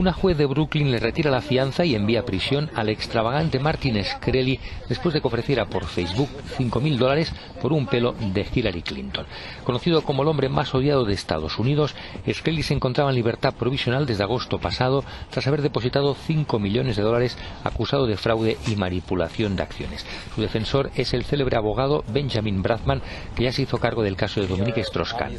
Una juez de Brooklyn le retira la fianza y envía a prisión al extravagante Martin Shkreli después de que ofreciera por Facebook $5.000 por un pelo de Hillary Clinton. Conocido como el hombre más odiado de Estados Unidos, Shkreli se encontraba en libertad provisional desde agosto pasado tras haber depositado $5 millones acusado de fraude y manipulación de acciones. Su defensor es el célebre abogado Benjamin Bradman, que ya se hizo cargo del caso de Dominique Strauss-Kahn.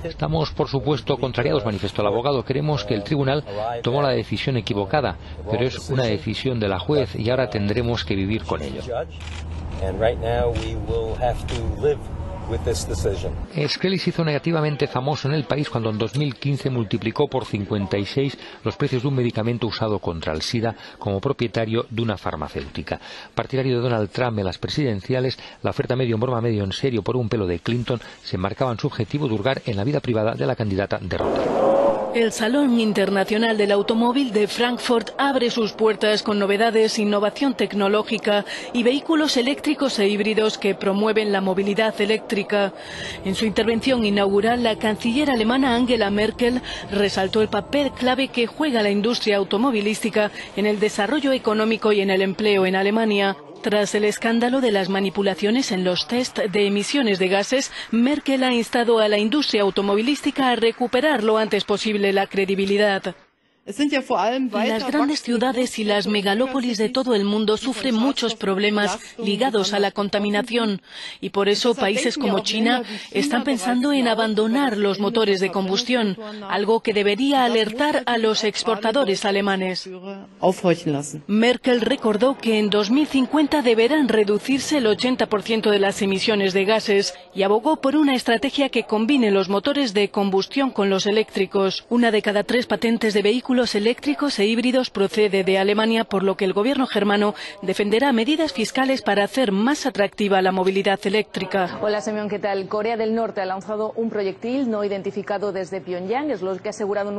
Estamos, por supuesto, contrariados, manifestó el abogado. Queremos que el tribunal tomó la decisión equivocada, pero es una decisión de la juez y ahora tendremos que vivir con ello. Shkreli se hizo negativamente famoso en el país cuando en 2015 multiplicó por 56 los precios de un medicamento usado contra el SIDA como propietario de una farmacéutica. Partidario de Donald Trump en las presidenciales, la oferta medio en broma medio en serio por un pelo de Clinton se enmarcaba en su objetivo de hurgar en la vida privada de la candidata derrotada. El Salón Internacional del Automóvil de Frankfurt abre sus puertas con novedades, innovación tecnológica y vehículos eléctricos e híbridos que promueven la movilidad eléctrica. En su intervención inaugural, la canciller alemana Angela Merkel resaltó el papel clave que juega la industria automovilística en el desarrollo económico y en el empleo en Alemania. Tras el escándalo de las manipulaciones en los test de emisiones de gases, Merkel ha instado a la industria automovilística a recuperar lo antes posible la credibilidad. Las grandes ciudades y las megalópolis de todo el mundo sufren muchos problemas ligados a la contaminación y por eso países como China están pensando en abandonar los motores de combustión, algo que debería alertar a los exportadores alemanes. Merkel recordó que en 2050 deberán reducirse el 80% de las emisiones de gases y abogó por una estrategia que combine los motores de combustión con los eléctricos. Una de cada 3 patentes de vehículos eléctricos e híbridos procede de Alemania, por lo que el gobierno germano defenderá medidas fiscales para hacer más atractiva la movilidad eléctrica. Hola, Semyon, ¿qué tal? Corea del Norte ha lanzado un proyectil no identificado desde Pyongyang, es lo que ha asegurado en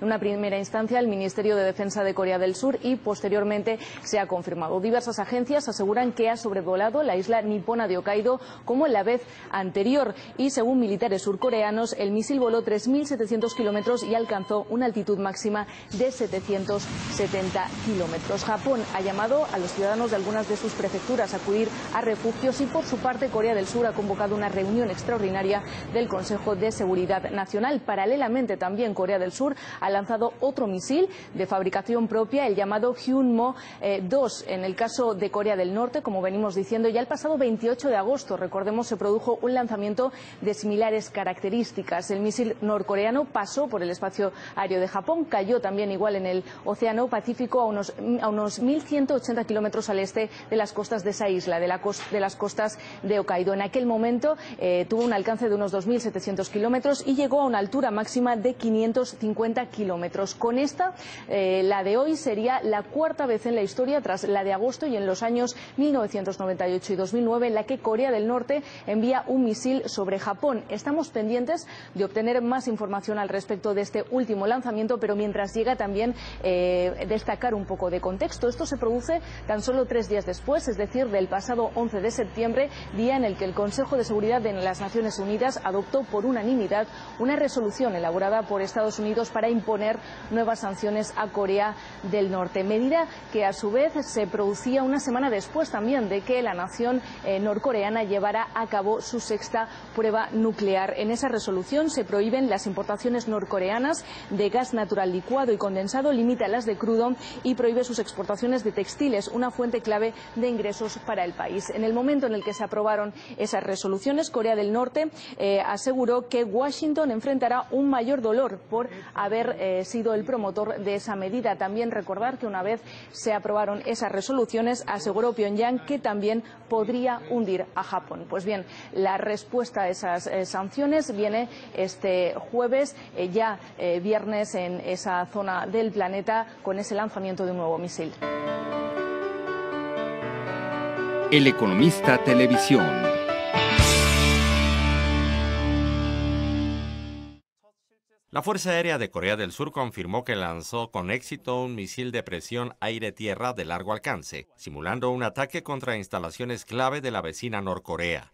una primera instancia el Ministerio de Defensa de Corea del Sur y posteriormente se ha confirmado. Diversas agencias aseguran que ha sobrevolado la isla nipona de Hokkaido como en la vez anterior y según militares surcoreanos el misil voló 3.700 kilómetros y alcanzó una altitud máxima de 770 kilómetros. Japón ha llamado a los ciudadanos de algunas de sus prefecturas a acudir a refugios y por su parte Corea del Sur ha convocado una reunión extraordinaria del Consejo de Seguridad Nacional. Paralelamente también Corea del Sur ha lanzado otro misil de fabricación propia, el llamado Hyunmoo-2. En el caso de Corea del Norte, como venimos diciendo, ya el pasado 28 de agosto, recordemos, se produjo un lanzamiento de similares características. El misil norcoreano pasó por el espacio aéreo de Japón, cayó también igual en el Océano Pacífico a unos 1.180 kilómetros al este de las costas de esa isla, de las costas de Hokkaido. En aquel momento tuvo un alcance de unos 2.700 kilómetros y llegó a una altura máxima de 550 kilómetros. Con esta, la de hoy sería la cuarta vez en la historia, tras la de agosto y en los años 1998 y 2009, en la que Corea del Norte envía un misil sobre Japón. Estamos pendientes de obtener más información al respecto de este último lanzamiento, pero mientras llega también destacar un poco de contexto. Esto se produce tan solo 3 días después, es decir, del pasado 11 de septiembre, día en el que el Consejo de Seguridad de las Naciones Unidas adoptó por unanimidad una resolución elaborada por Estados Unidos para imponer nuevas sanciones a Corea del Norte. Medida que a su vez se producía una semana después también de que la nación norcoreana llevara a cabo su 6ª prueba nuclear. En esa resolución se prohíben las importaciones norcoreanas de gas natural licuado y condensado, limita las de crudo y prohíbe sus exportaciones de textiles, una fuente clave de ingresos para el país. En el momento en el que se aprobaron esas resoluciones, Corea del Norte aseguró que Washington enfrentará un mayor dolor por haber sido el promotor de esa medida. También recordar que una vez se aprobaron esas resoluciones, aseguró Pyongyang que también podría hundir a Japón. Pues bien, la respuesta a esas sanciones viene este jueves, viernes, en esa zona del planeta con ese lanzamiento de un nuevo misil. El Economista Televisión. La Fuerza Aérea de Corea del Sur confirmó que lanzó con éxito un misil de presión aire-tierra de largo alcance, simulando un ataque contra instalaciones clave de la vecina Norcorea.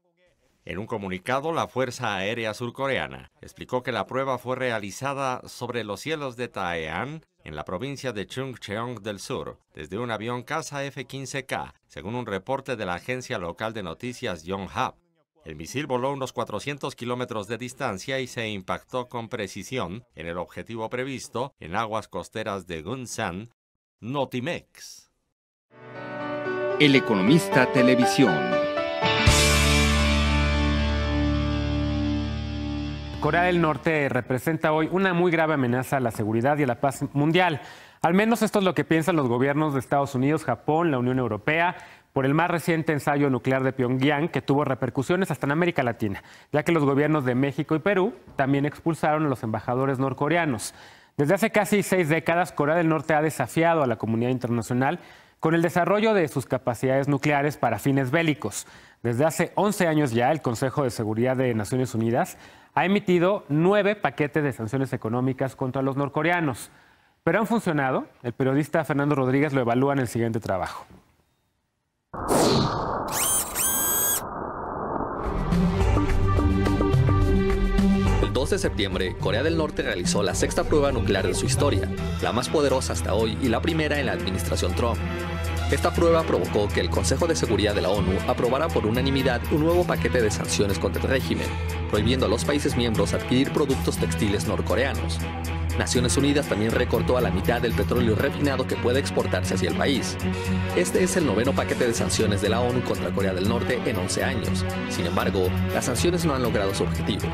En un comunicado, la Fuerza Aérea Surcoreana explicó que la prueba fue realizada sobre los cielos de Taean, en la provincia de Chungcheong del Sur, desde un avión caza F-15K, según un reporte de la agencia local de noticias Yonhap. El misil voló unos 400 kilómetros de distancia y se impactó con precisión en el objetivo previsto en aguas costeras de Gunsan, Notimex. El Economista Televisión. Corea del Norte representa hoy una muy grave amenaza a la seguridad y a la paz mundial. Al menos esto es lo que piensan los gobiernos de Estados Unidos, Japón, la Unión Europea, por el más reciente ensayo nuclear de Pyongyang, que tuvo repercusiones hasta en América Latina, ya que los gobiernos de México y Perú también expulsaron a los embajadores norcoreanos. Desde hace casi 6 décadas, Corea del Norte ha desafiado a la comunidad internacional con el desarrollo de sus capacidades nucleares para fines bélicos. Desde hace 11 años ya, el Consejo de Seguridad de Naciones Unidas ha emitido 9 paquetes de sanciones económicas contra los norcoreanos. ¿Pero han funcionado? El periodista Fernando Rodríguez lo evalúa en el siguiente trabajo. El 2 de septiembre, Corea del Norte realizó la 6ª prueba nuclear de su historia, la más poderosa hasta hoy y la primera en la administración Trump. Esta prueba provocó que el Consejo de Seguridad de la ONU aprobara por unanimidad un nuevo paquete de sanciones contra el régimen, prohibiendo a los países miembros adquirir productos textiles norcoreanos. Naciones Unidas también recortó a la mitad del petróleo refinado que puede exportarse hacia el país. Este es el 9º paquete de sanciones de la ONU contra Corea del Norte en 11 años. Sin embargo, las sanciones no han logrado su objetivo.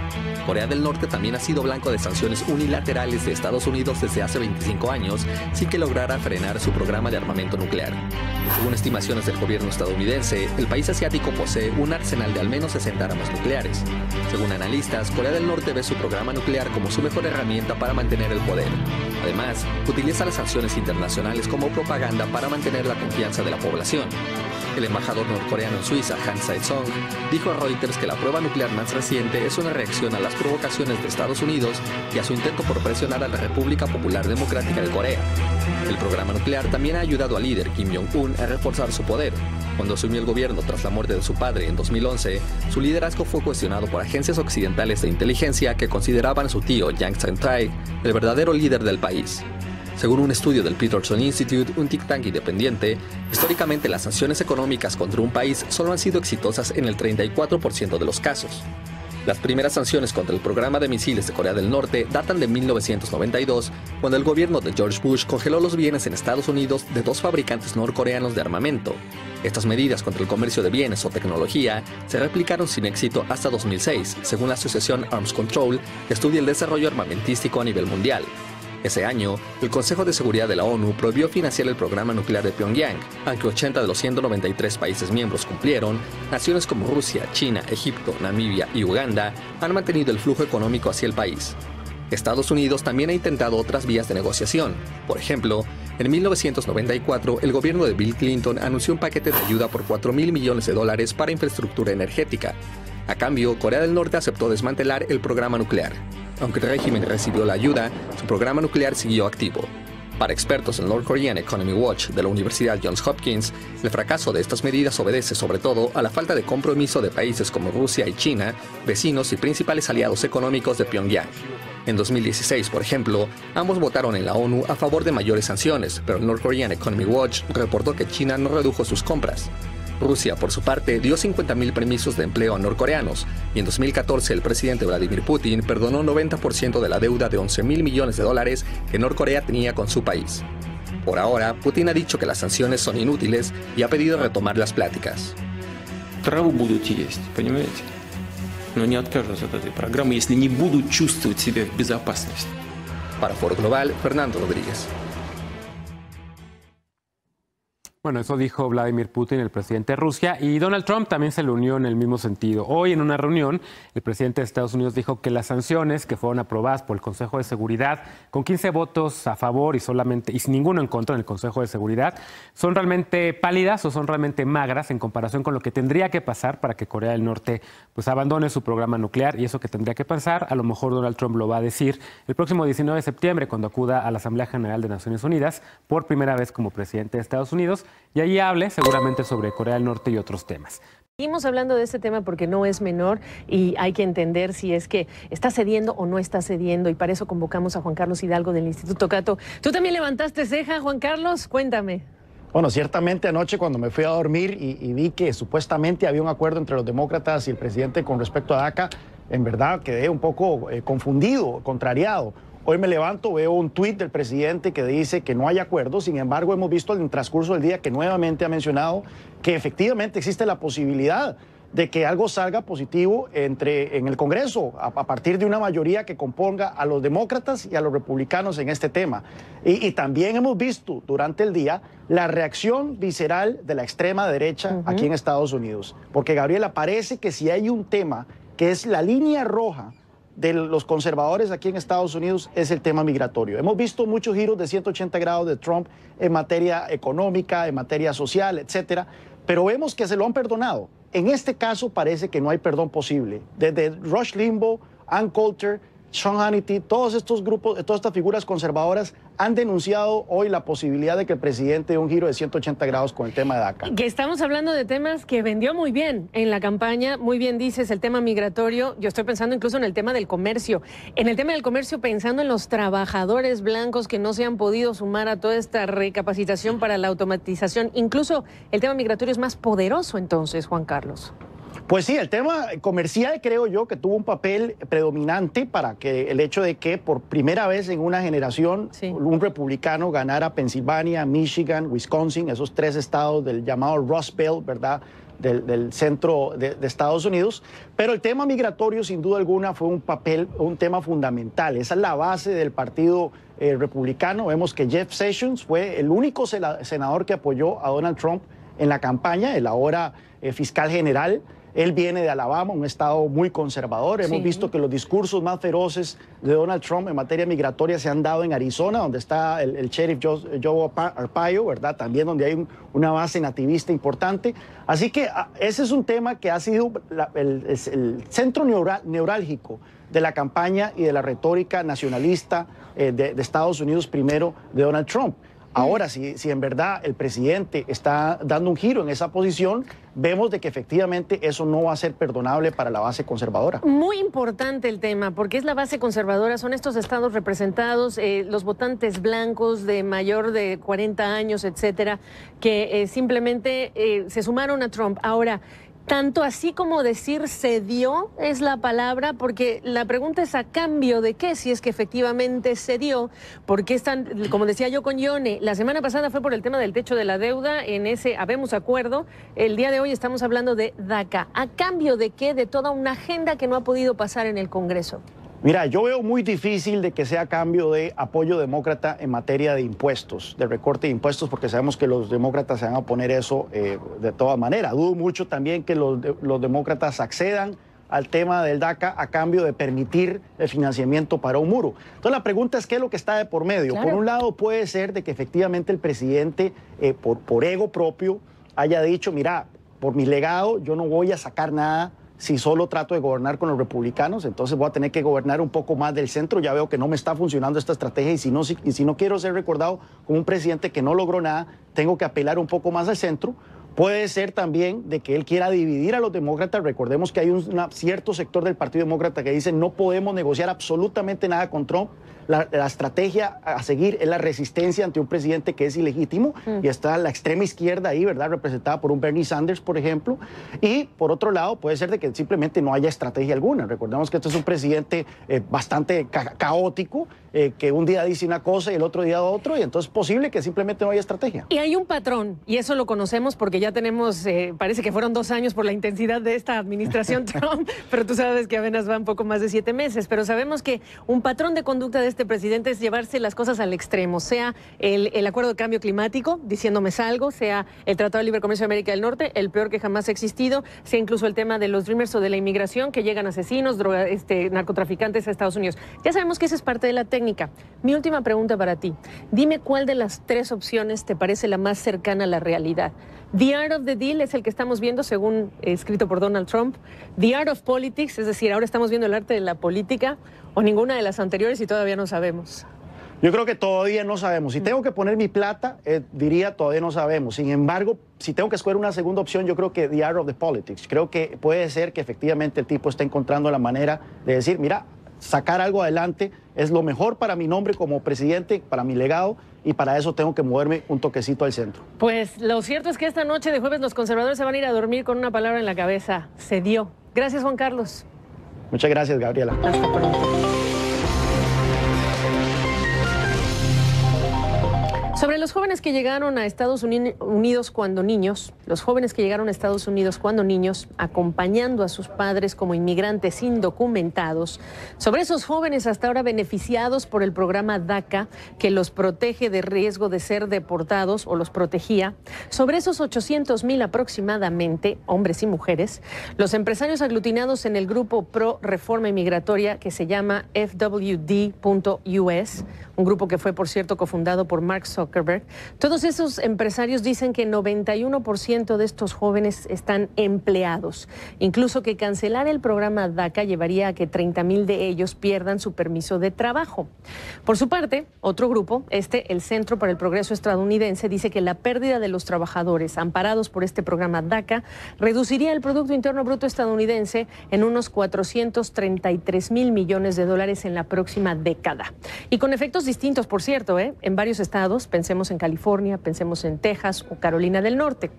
Corea del Norte también ha sido blanco de sanciones unilaterales de Estados Unidos desde hace 25 años, sin que lograra frenar su programa de armamento nuclear. Según estimaciones del gobierno estadounidense, el país asiático posee un arsenal de al menos 60 armas nucleares. Según analistas, Corea del Norte ve su programa nuclear como su mejor herramienta para mantener el poder. Además, utiliza las sanciones internacionales como propaganda para mantener la confianza de la población. El embajador norcoreano en Suiza, Han Sae-song, dijo a Reuters que la prueba nuclear más reciente es una reacción a las provocaciones de Estados Unidos y a su intento por presionar a la República Popular Democrática de Corea. El programa nuclear también ha ayudado al líder Kim Jong-un a reforzar su poder. Cuando asumió el gobierno tras la muerte de su padre en 2011, su liderazgo fue cuestionado por agencias occidentales de inteligencia que consideraban a su tío, Yang Sang-tae, el verdadero líder del país. Según un estudio del Peterson Institute, un think tank independiente, históricamente las sanciones económicas contra un país solo han sido exitosas en el 34% de los casos. Las primeras sanciones contra el programa de misiles de Corea del Norte datan de 1992, cuando el gobierno de George Bush congeló los bienes en Estados Unidos de 2 fabricantes norcoreanos de armamento. Estas medidas contra el comercio de bienes o tecnología se replicaron sin éxito hasta 2006, según la asociación Arms Control, que estudia el desarrollo armamentístico a nivel mundial. Ese año, el Consejo de Seguridad de la ONU prohibió financiar el programa nuclear de Pyongyang. Aunque 80 de los 193 países miembros cumplieron, naciones como Rusia, China, Egipto, Namibia y Uganda han mantenido el flujo económico hacia el país. Estados Unidos también ha intentado otras vías de negociación. Por ejemplo, en 1994, el gobierno de Bill Clinton anunció un paquete de ayuda por $4.000 millones para infraestructura energética. A cambio, Corea del Norte aceptó desmantelar el programa nuclear. Aunque el régimen recibió la ayuda, su programa nuclear siguió activo. Para expertos en North Korean Economy Watch de la Universidad Johns Hopkins, el fracaso de estas medidas obedece sobre todo a la falta de compromiso de países como Rusia y China, vecinos y principales aliados económicos de Pyongyang. En 2016, por ejemplo, ambos votaron en la ONU a favor de mayores sanciones, pero el North Korean Economy Watch reportó que China no redujo sus compras. Rusia, por su parte, dio 50.000 permisos de empleo a norcoreanos, y en 2014 el presidente Vladimir Putin perdonó 90% de la deuda de $11.000 millones que Norcorea tenía con su país. Por ahora, Putin ha dicho que las sanciones son inútiles y ha pedido retomar las pláticas. Траву будут есть, понимаете? Но не откажутся от этой программы, если не будут чувствовать себя в безопасности. Para Foro Global, Fernando Rodríguez. Bueno, eso dijo Vladimir Putin, el presidente de Rusia, y Donald Trump también se le unió en el mismo sentido. Hoy, en una reunión, el presidente de Estados Unidos dijo que las sanciones que fueron aprobadas por el Consejo de Seguridad, con 15 votos a favor y sin ninguno en contra en el Consejo de Seguridad, son realmente pálidas o son realmente magras en comparación con lo que tendría que pasar para que Corea del Norte pues abandone su programa nuclear. Y eso que tendría que pasar, a lo mejor Donald Trump lo va a decir el próximo 19 de septiembre, cuando acuda a la Asamblea General de Naciones Unidas por primera vez como presidente de Estados Unidos, y allí hable seguramente sobre Corea del Norte y otros temas. Seguimos hablando de este tema porque no es menor y hay que entender si es que está cediendo o no está cediendo, y para eso convocamos a Juan Carlos Hidalgo del Instituto Cato. ¿Tú también levantaste ceja, Juan Carlos? Cuéntame. Bueno, ciertamente anoche cuando me fui a dormir y vi que supuestamente había un acuerdo entre los demócratas y el presidente con respecto a DACA, en verdad quedé un poco confundido, contrariado. Hoy me levanto, veo un tuit del presidente que dice que no hay acuerdo. Sin embargo, hemos visto en el transcurso del día que nuevamente ha mencionado que efectivamente existe la posibilidad de que algo salga positivo en el Congreso a partir de una mayoría que componga a los demócratas y a los republicanos en este tema. Y también hemos visto durante el día la reacción visceral de la extrema derecha aquí en Estados Unidos. Porque, Gabriela, parece que si hay un tema que es la línea roja de los conservadores aquí en Estados Unidos, es el tema migratorio. Hemos visto muchos giros de 180 grados de Trump en materia económica, en materia social, etcétera, pero vemos que se lo han perdonado. En este caso parece que no hay perdón posible. Desde Rush Limbaugh, Ann Coulter, Sean Hannity, todos estos grupos, todas estas figuras conservadoras han denunciado hoy la posibilidad de que el presidente dé un giro de 180 grados con el tema de DACA. Que estamos hablando de temas que vendió muy bien en la campaña, muy bien dices, el tema migratorio. Yo estoy pensando incluso en el tema del comercio. En el tema del comercio, pensando en los trabajadores blancos que no se han podido sumar a toda esta recapacitación para la automatización. Incluso el tema migratorio es más poderoso entonces, Juan Carlos. Pues sí, el tema comercial creo yo que tuvo un papel predominante para que el hecho de que por primera vez en una generación un republicano ganara Pensilvania, Michigan, Wisconsin, esos 3 estados del llamado Rust Belt, ¿verdad?, del centro de Estados Unidos. Pero el tema migratorio sin duda alguna fue un tema fundamental. Esa es la base del partido republicano. Vemos que Jeff Sessions fue el único senador que apoyó a Donald Trump en la campaña, el ahora fiscal general. Él viene de Alabama, un estado muy conservador. Hemos visto que los discursos más feroces de Donald Trump en materia migratoria se han dado en Arizona, donde está el sheriff Joe Arpaio, ¿verdad? También donde hay una base nativista importante. Así que ese es un tema que ha sido el centro neurálgico de la campaña y de la retórica nacionalista de Estados Unidos primero de Donald Trump. Ahora, si en verdad el presidente está dando un giro en esa posición, vemos de que efectivamente eso no va a ser perdonable para la base conservadora. Muy importante el tema, porque es la base conservadora, son estos estados representados, los votantes blancos de mayor de 40 años, etcétera, que simplemente se sumaron a Trump. Ahora, tanto así como decir cedió es la palabra, porque la pregunta es a cambio de qué, si es que efectivamente cedió, porque están, como decía yo con Yone, la semana pasada fue por el tema del techo de la deuda, en ese habemos acuerdo, el día de hoy estamos hablando de DACA, ¿a cambio de qué? De toda una agenda que no ha podido pasar en el Congreso. Mira, yo veo muy difícil de que sea a cambio de apoyo demócrata en materia de impuestos, de recorte de impuestos, porque sabemos que los demócratas se van a oponer eso de todas maneras. Dudo mucho también que los demócratas accedan al tema del DACA a cambio de permitir el financiamiento para un muro. Entonces la pregunta es qué es lo que está de por medio. Claro. Por un lado puede ser de que efectivamente el presidente, por ego propio, haya dicho, mira, por mi legado yo no voy a sacar nada si solo trato de gobernar con los republicanos, entonces voy a tener que gobernar un poco más del centro. Ya veo que no me está funcionando esta estrategia y si no quiero ser recordado como un presidente que no logró nada, tengo que apelar un poco más al centro. Puede ser también de que él quiera dividir a los demócratas. Recordemos que hay un cierto sector del Partido Demócrata que dice no podemos negociar absolutamente nada con Trump. La estrategia a seguir es la resistencia ante un presidente que es ilegítimo y está la extrema izquierda ahí, ¿verdad? Representada por un Bernie Sanders, por ejemplo. Y por otro lado, puede ser de que simplemente no haya estrategia alguna. Recordemos que este es un presidente bastante caótico, que un día dice una cosa y el otro día otro, y entonces es posible que simplemente no haya estrategia. Y hay un patrón, y eso lo conocemos porque ya tenemos, parece que fueron 2 años por la intensidad de esta administración Trump, pero tú sabes que apenas van poco más de 7 meses, pero sabemos que un patrón de conducta de este presidente es llevarse las cosas al extremo, sea el acuerdo de cambio climático, diciéndome salgo, sea el Tratado de Libre Comercio de América del Norte, el peor que jamás ha existido, sea incluso el tema de los Dreamers o de la inmigración, que llegan asesinos, narcotraficantes a Estados Unidos. Ya sabemos que esa es parte de la técnica. Mi última pregunta para ti, dime cuál de las 3 opciones te parece la más cercana a la realidad. The Art of the Deal es el que estamos viendo, según escrito por Donald Trump. The Art of Politics, es decir, ahora estamos viendo el arte de la política, o ninguna de las anteriores y todavía no sabemos. Yo creo que todavía no sabemos. Si tengo que poner mi plata, diría todavía no sabemos. Sin embargo, si tengo que escoger una segunda opción, yo creo que the art of the politics. Creo que puede ser que efectivamente el tipo esté encontrando la manera de decir, mira, sacar algo adelante es lo mejor para mi nombre como presidente, para mi legado, y para eso tengo que moverme un toquecito al centro. Pues lo cierto es que esta noche de jueves los conservadores se van a ir a dormir con una palabra en la cabeza. Se dio. Gracias, Juan Carlos. Muchas gracias, Gabriela. Hasta pronto. Sobre los jóvenes que llegaron a Estados Unidos cuando niños, acompañando a sus padres como inmigrantes indocumentados, sobre esos jóvenes hasta ahora beneficiados por el programa DACA, que los protege de riesgo de ser deportados o los protegía, sobre esos 800,000 aproximadamente, hombres y mujeres, los empresarios aglutinados en el grupo pro reforma inmigratoria que se llama FWD.US, un grupo que fue, por cierto, cofundado por Mark Zuckerberg. Todos esos empresarios dicen que 91% de estos jóvenes están empleados. Incluso que cancelar el programa DACA llevaría a que 30,000 de ellos pierdan su permiso de trabajo. Por su parte, otro grupo, el Centro para el Progreso Estadounidense, dice que la pérdida de los trabajadores amparados por este programa DACA reduciría el Producto Interno Bruto estadounidense en unos 433,000 millones de dólares en la próxima década. Y con efectos distintos, por cierto, en varios estados, pensemos en California, pensemos en Texas o Carolina del Norte.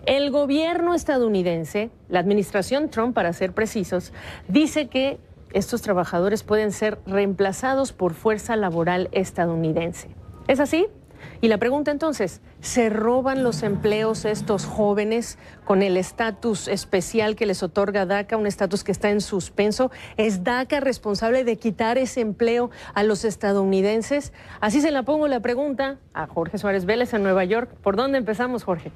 El gobierno estadounidense, la administración Trump, para ser precisos, dice que estos trabajadores pueden ser reemplazados por fuerza laboral estadounidense. ¿Es así? Y la pregunta entonces, ¿se roban los empleos estos jóvenes con el estatus especial que les otorga DACA, un estatus que está en suspenso? ¿Es DACA responsable de quitar ese empleo a los estadounidenses? Así se la pongo la pregunta a Jorge Suárez Vélez en Nueva York. ¿Por dónde empezamos, Jorge?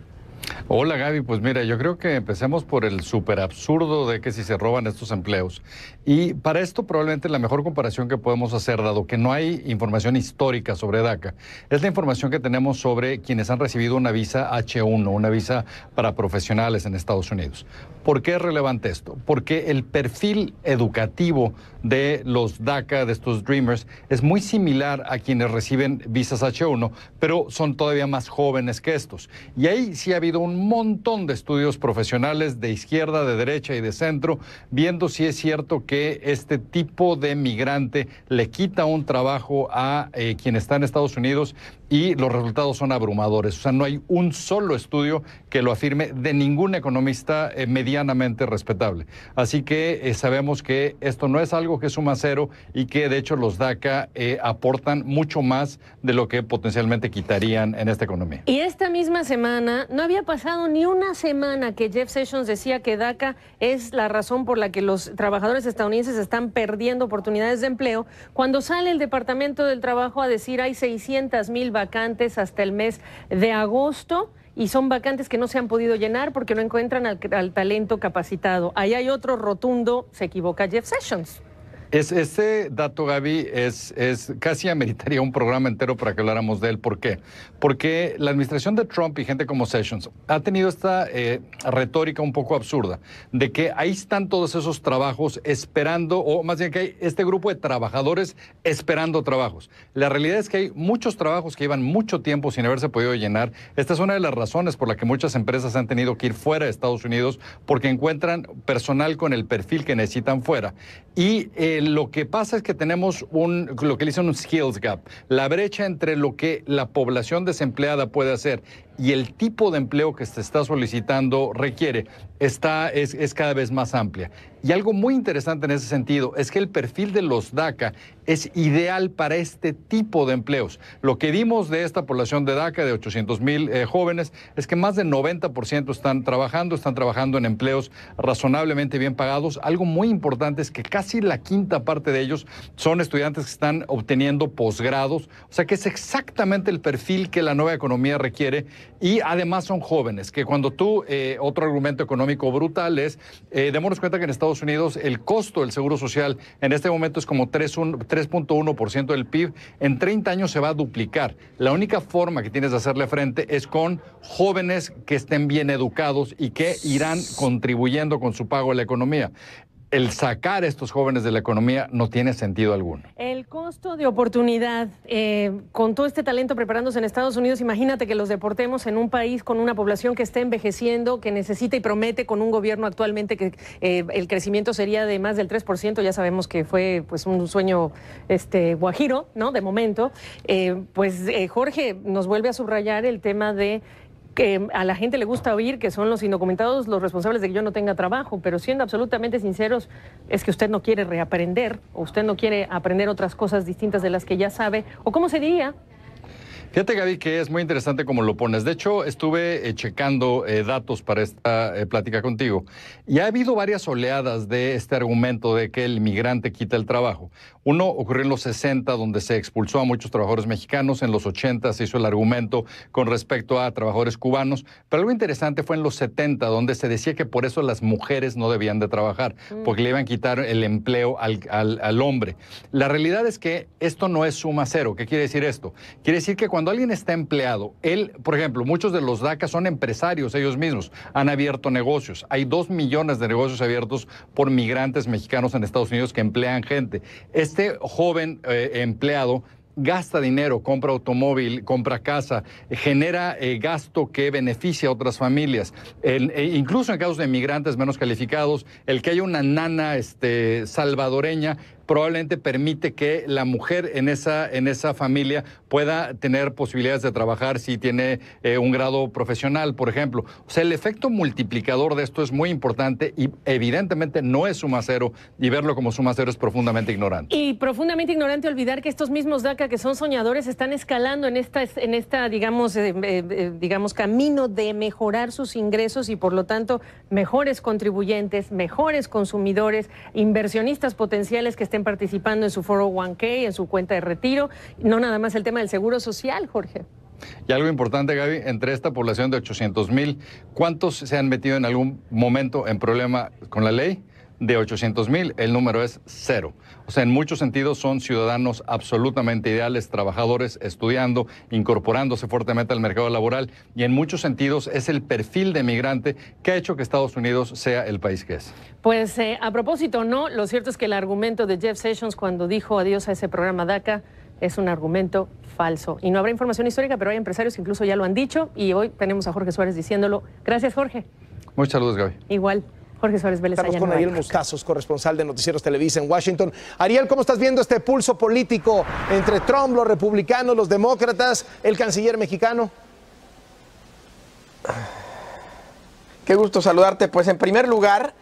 Hola, Gaby. Pues mira, yo creo que empecemos por el súper absurdo de que si se roban estos empleos. Y para esto probablemente la mejor comparación que podemos hacer, dado que no hay información histórica sobre DACA, es la información que tenemos sobre quienes han recibido una visa H1, una visa para profesionales en Estados Unidos. ¿Por qué es relevante esto? Porque el perfil educativo de los DACA, de estos Dreamers, es muy similar a quienes reciben visas H1, pero son todavía más jóvenes que estos. Y ahí sí ha habido un montón de estudios profesionales de izquierda, de derecha y de centro, viendo si es cierto que este tipo de migrante le quita un trabajo a quien está en Estados Unidos, y los resultados son abrumadores. O sea, no hay un solo estudio que lo afirme de ningún economista medianamente respetable. Así que sabemos que esto no es algo que suma cero y que de hecho los DACA aportan mucho más de lo que potencialmente quitarían en esta economía. Y esta misma semana, no había pasado ni una semana que Jeff Sessions decía que DACA es la razón por la que los trabajadores estadounidenses están perdiendo oportunidades de empleo, cuando sale el Departamento del Trabajo a decir hay 600,000 vacantes hasta el mes de agosto, y son vacantes que no se han podido llenar porque no encuentran al talento capacitado. Ahí hay otro rotundo, se equivoca Jeff Sessions. Este dato, Gaby, casi ameritaría un programa entero para que habláramos de él. ¿Por qué? Porque la administración de Trump y gente como Sessions ha tenido esta retórica un poco absurda de que ahí están todos esos trabajos esperando, o más bien que hay este grupo de trabajadores esperando trabajos. La realidad es que hay muchos trabajos que llevan mucho tiempo sin haberse podido llenar. Esta es una de las razones por la que muchas empresas han tenido que ir fuera de Estados Unidos, porque encuentran personal con el perfil que necesitan fuera. Y lo que pasa es que tenemos lo que le dicen un skills gap, la brecha entre lo que la población desempleada puede hacer y el tipo de empleo que se está solicitando requiere, es cada vez más amplia. Y algo muy interesante en ese sentido es que el perfil de los DACA es ideal para este tipo de empleos. Lo que vimos de esta población de DACA, de 800,000 jóvenes, es que más del 90% están trabajando en empleos razonablemente bien pagados. Algo muy importante es que casi la quinta parte de ellos son estudiantes que están obteniendo posgrados, o sea que es exactamente el perfil que la nueva economía requiere, y además son jóvenes, que cuando otro argumento económico brutal es, démonos cuenta que en Estados Unidos el costo del seguro social en este momento es como 3.1% del PIB, en 30 años se va a duplicar. La única forma que tienes de hacerle frente es con jóvenes que estén bien educados y que irán contribuyendo con su pago a la economía. el sacar a estos jóvenes de la economía no tiene sentido alguno. El costo de oportunidad, con todo este talento preparándose en Estados Unidos, imagínate que los deportemos en un país con una población que está envejeciendo, que necesita y promete con un gobierno actualmente que el crecimiento sería de más del 3%, ya sabemos que fue pues un sueño guajiro, ¿no? De momento. Jorge nos vuelve a subrayar el tema de que a la gente le gusta oír que son los indocumentados los responsables de que yo no tenga trabajo, pero siendo absolutamente sinceros, es que usted no quiere reaprender, o usted no quiere aprender otras cosas distintas de las que ya sabe, o cómo se diría. Fíjate, Gaby, que es muy interesante como lo pones. De hecho, estuve checando datos para esta plática contigo y ha habido varias oleadas de este argumento de que el inmigrante quita el trabajo. Uno ocurrió en los 60, donde se expulsó a muchos trabajadores mexicanos. En los 80 se hizo el argumento con respecto a trabajadores cubanos. Pero algo interesante fue en los 70, donde se decía que por eso las mujeres no debían de trabajar, porque le iban a quitar el empleo al hombre. La realidad es que esto no es suma cero. ¿Qué quiere decir esto? Quiere decir que cuando alguien está empleado, por ejemplo, muchos de los DACA son empresarios ellos mismos, han abierto negocios. Hay 2 millones de negocios abiertos por migrantes mexicanos en Estados Unidos que emplean gente. Este joven empleado gasta dinero, compra automóvil, compra casa, genera gasto que beneficia a otras familias. Incluso en casos de migrantes menos calificados, el que haya una nana salvadoreña probablemente permite que la mujer en esa familia pueda tener posibilidades de trabajar si tiene un grado profesional, por ejemplo. O sea, el efecto multiplicador de esto es muy importante y evidentemente no es suma cero, y verlo como suma cero es profundamente ignorante. Y profundamente ignorante olvidar que estos mismos DACA que son soñadores están escalando en esta digamos, camino de mejorar sus ingresos y por lo tanto mejores contribuyentes, mejores consumidores, inversionistas potenciales que estén participando en su 401k, en su cuenta de retiro, no nada más el tema del seguro social, Jorge. Y algo importante, Gaby, entre esta población de 800,000, ¿cuántos se han metido en algún momento en problema con la ley? De 800,000, el número es 0. O sea, en muchos sentidos son ciudadanos absolutamente ideales, trabajadores, estudiando, incorporándose fuertemente al mercado laboral, y en muchos sentidos es el perfil de migrante que ha hecho que Estados Unidos sea el país que es. Pues a propósito, no, lo cierto es que el argumento de Jeff Sessions cuando dijo adiós a ese programa DACA es un argumento falso. Y no habrá información histórica, pero hay empresarios que incluso ya lo han dicho, y hoy tenemos a Jorge Suárez diciéndolo. Gracias, Jorge. Muchas saludos, Gaby. Igual. Jorge Suárez Vélez. Estamos con Ariel Mostazos, corresponsal de Noticieros Televisa en Washington. Ariel, ¿cómo estás viendo este pulso político entre Trump, los republicanos, los demócratas, el canciller mexicano? Qué gusto saludarte. Pues en primer lugar,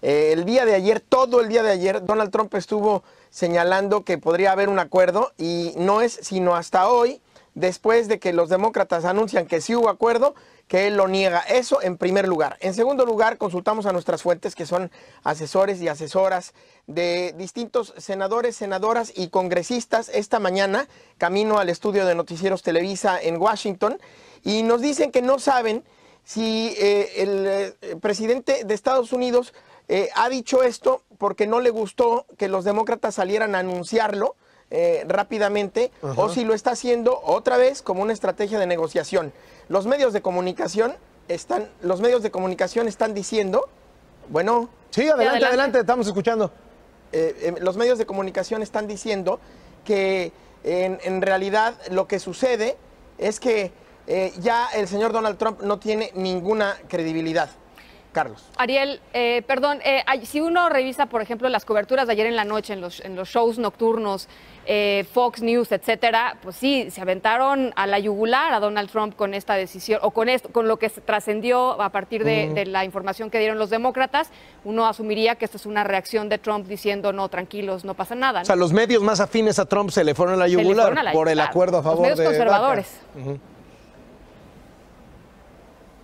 el día de ayer, todo el día de ayer, Donald Trump estuvo señalando que podría haber un acuerdo y no es sino hasta hoy, después de que los demócratas anuncian que sí hubo acuerdo, que él lo niega. Eso en primer lugar. En segundo lugar, consultamos a nuestras fuentes, que son asesores y asesoras de distintos senadores, senadoras y congresistas esta mañana, camino al estudio de Noticieros Televisa en Washington, y nos dicen que no saben si el presidente de Estados Unidos ha dicho esto porque no le gustó que los demócratas salieran a anunciarlo rápidamente, o si lo está haciendo otra vez como una estrategia de negociación. Los medios de comunicación están diciendo, bueno... Sí, adelante, estamos escuchando. Los medios de comunicación están diciendo que en realidad lo que sucede es que ya el señor Donald Trump no tiene ninguna credibilidad. Carlos. Ariel, si uno revisa, por ejemplo, las coberturas de ayer en la noche, en los shows nocturnos, Fox News, etcétera, pues sí, se aventaron a la yugular a Donald Trump con esta decisión, o con lo que trascendió a partir de la información que dieron los demócratas. Uno asumiría que esta es una reacción de Trump diciendo, no, tranquilos, no pasa nada, ¿no? O sea, los medios más afines a Trump se le fueron a la yugular por el acuerdo a favor de los medios conservadores.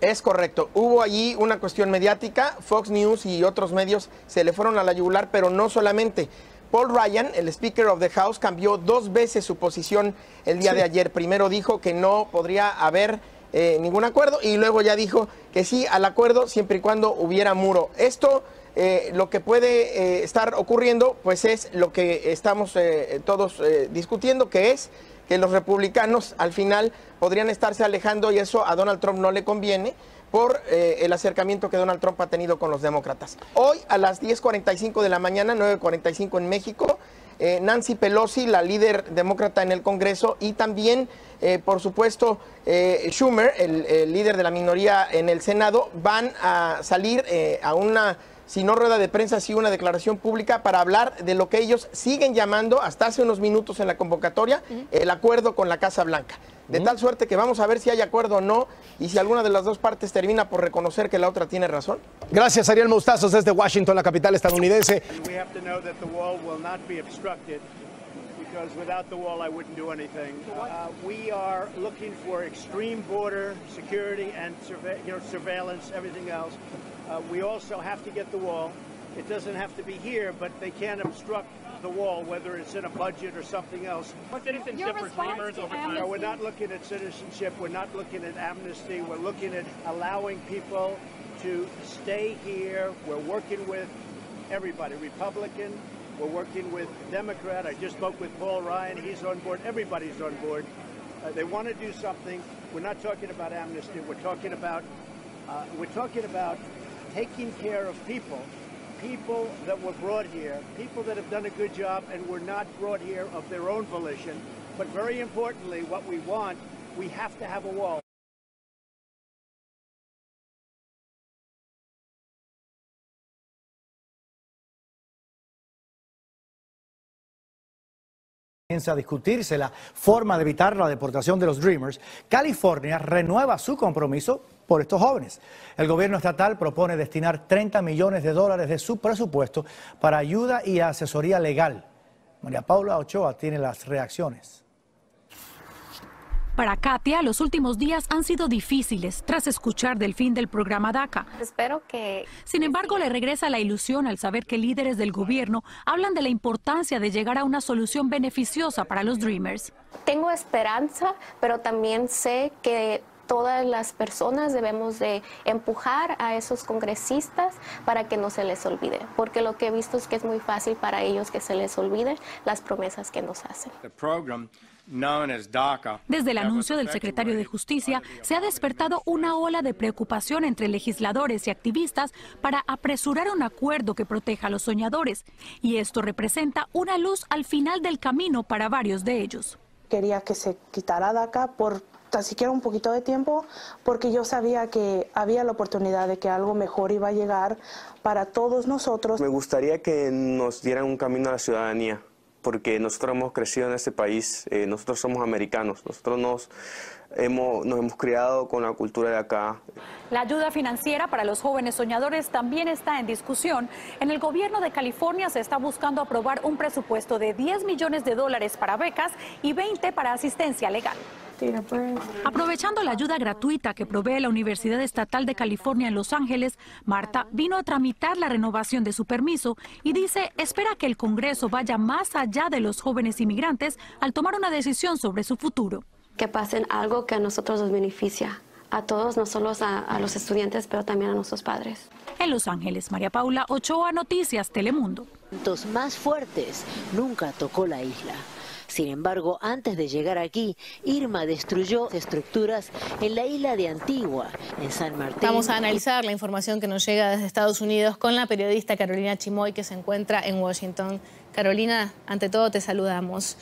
Es correcto. Hubo allí una cuestión mediática. Fox News y otros medios se le fueron a la yugular, pero no solamente. Paul Ryan, el Speaker of the House, cambió 2 veces su posición el día de ayer. Primero dijo que no podría haber ningún acuerdo y luego ya dijo que sí al acuerdo siempre y cuando hubiera muro. Esto, lo que puede estar ocurriendo, pues es lo que estamos todos discutiendo, que es que los republicanos al final podrían estarse alejando, y eso a Donald Trump no le conviene, por el acercamiento que Donald Trump ha tenido con los demócratas. Hoy a las 10:45 de la mañana, 9:45 en México, Nancy Pelosi, la líder demócrata en el Congreso, y también, por supuesto, Schumer, el líder de la minoría en el Senado, van a salir a una, si no rueda de prensa, sí una declaración pública para hablar de lo que ellos siguen llamando, hasta hace unos minutos en la convocatoria, el acuerdo con la Casa Blanca. De tal suerte que vamos a ver si hay acuerdo o no y si alguna de las dos partes termina por reconocer que la otra tiene razón. Gracias, Ariel Mostazos, desde Washington, la capital estadounidense. Because without the wall, I wouldn't do anything. We are looking for extreme border security and surveillance, everything else. We also have to get the wall. It doesn't have to be here, but they can't obstruct the wall, whether it's in a budget or something else. Your response to amnesty? No, we're not looking at citizenship. We're not looking at amnesty. We're looking at allowing people to stay here. We're working with everybody, Republican. We're working with Democrat. I just spoke with Paul Ryan. He's on board. Everybody's on board. They want to do something. We're not talking about amnesty. We're talking about taking care of people that were brought here, people that have done a good job and were not brought here of their own volition. But very importantly, what we want, we have to have a wall. Comienza a discutirse la forma de evitar la deportación de los Dreamers. California renueva su compromiso por estos jóvenes. El gobierno estatal propone destinar $30 millones de su presupuesto para ayuda y asesoría legal. María Paula Ochoa tiene las reacciones. Para Katia, los últimos días han sido difíciles tras escuchar del fin del programa DACA. Espero que... Sin embargo, le regresa la ilusión al saber que líderes del gobierno hablan de la importancia de llegar a una solución beneficiosa para los Dreamers. Tengo esperanza, pero también sé que todas las personas debemos de empujar a esos congresistas para que no se les olvide, porque lo que he visto es que es muy fácil para ellos que se les olvide las promesas que nos hacen. Desde el anuncio del secretario de Justicia, se ha despertado una ola de preocupación entre legisladores y activistas para apresurar un acuerdo que proteja a los soñadores, y esto representa una luz al final del camino para varios de ellos. Quería que se quitara DACA por tan siquiera un poquito de tiempo, porque yo sabía que había la oportunidad de que algo mejor iba a llegar para todos nosotros. Me gustaría que nos dieran un camino a la ciudadanía, porque nosotros hemos crecido en este país, nosotros somos americanos, nosotros nos hemos criado con la cultura de acá. La ayuda financiera para los jóvenes soñadores también está en discusión. En el gobierno de California se está buscando aprobar un presupuesto de $10 millones para becas y 20 para asistencia legal. Aprovechando la ayuda gratuita que provee la Universidad Estatal de California en Los Ángeles, Marta vino a tramitar la renovación de su permiso y dice espera que el Congreso vaya más allá de los jóvenes inmigrantes al tomar una decisión sobre su futuro. Que pasen algo que a nosotros nos beneficia, a todos, no solo a los estudiantes, pero también a nuestros padres. En Los Ángeles, María Paula Ochoa, Noticias Telemundo. Los más fuertes nunca tocó la isla. Sin embargo, antes de llegar aquí, Irma destruyó estructuras en la isla de Antigua, en San Martín. Vamos a analizar la información que nos llega desde Estados Unidos con la periodista Carolina Chimoy, que se encuentra en Washington. Carolina, ante todo te saludamos.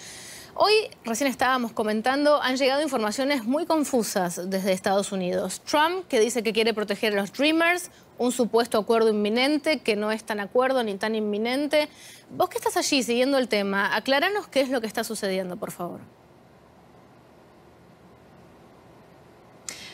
Hoy, recién estábamos comentando, han llegado informaciones muy confusas desde Estados Unidos. Trump, que dice que quiere proteger a los Dreamers, un supuesto acuerdo inminente, que no es tan acuerdo ni tan inminente. Vos que estás allí siguiendo el tema, acláranos qué es lo que está sucediendo, por favor.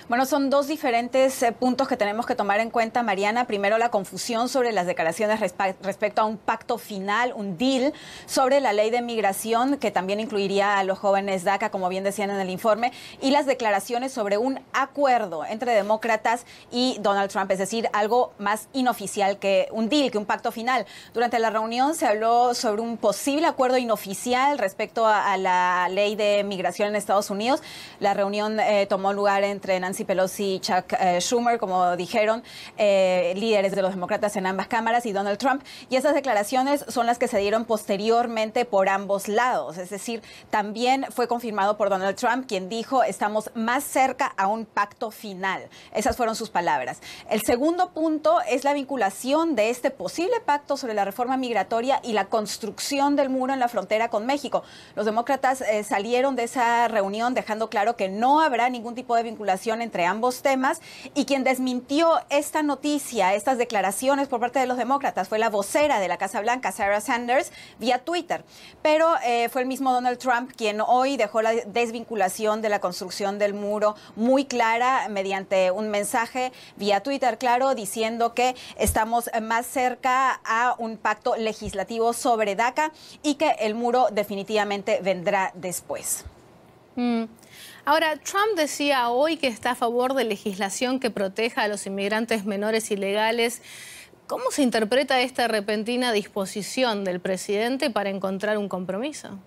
Bueno, son dos diferentes puntos que tenemos que tomar en cuenta, Mariana. Primero, la confusión sobre las declaraciones respecto a un pacto final, un deal sobre la ley de migración, que también incluiría a los jóvenes DACA, como bien decían en el informe, y las declaraciones sobre un acuerdo entre demócratas y Donald Trump, es decir, algo más inoficial que un deal, que un pacto final. Durante la reunión se habló sobre un posible acuerdo inoficial respecto a la ley de migración en Estados Unidos. La reunión tomó lugar entre Nancy Nancy Pelosi y Chuck Schumer, como dijeron, líderes de los demócratas en ambas cámaras, y Donald Trump. Y esas declaraciones son las que se dieron posteriormente por ambos lados. Es decir, también fue confirmado por Donald Trump, quien dijo: estamos más cerca a un pacto final. Esas fueron sus palabras. El segundo punto es la vinculación de este posible pacto sobre la reforma migratoria y la construcción del muro en la frontera con México. Los demócratas salieron de esa reunión dejando claro que no habrá ningún tipo de vinculación entre ambos temas, y quien desmintió esta noticia, estas declaraciones por parte de los demócratas, fue la vocera de la Casa Blanca, Sarah Sanders, vía Twitter. Pero fue el mismo Donald Trump quien hoy dejó la desvinculación de la construcción del muro muy clara mediante un mensaje vía Twitter, claro, diciendo que estamos más cerca a un pacto legislativo sobre DACA y que el muro definitivamente vendrá después. Ahora, Trump decía hoy que está a favor de legislación que proteja a los inmigrantes menores ilegales. ¿Cómo se interpreta esta repentina disposición del presidente para encontrar un compromiso?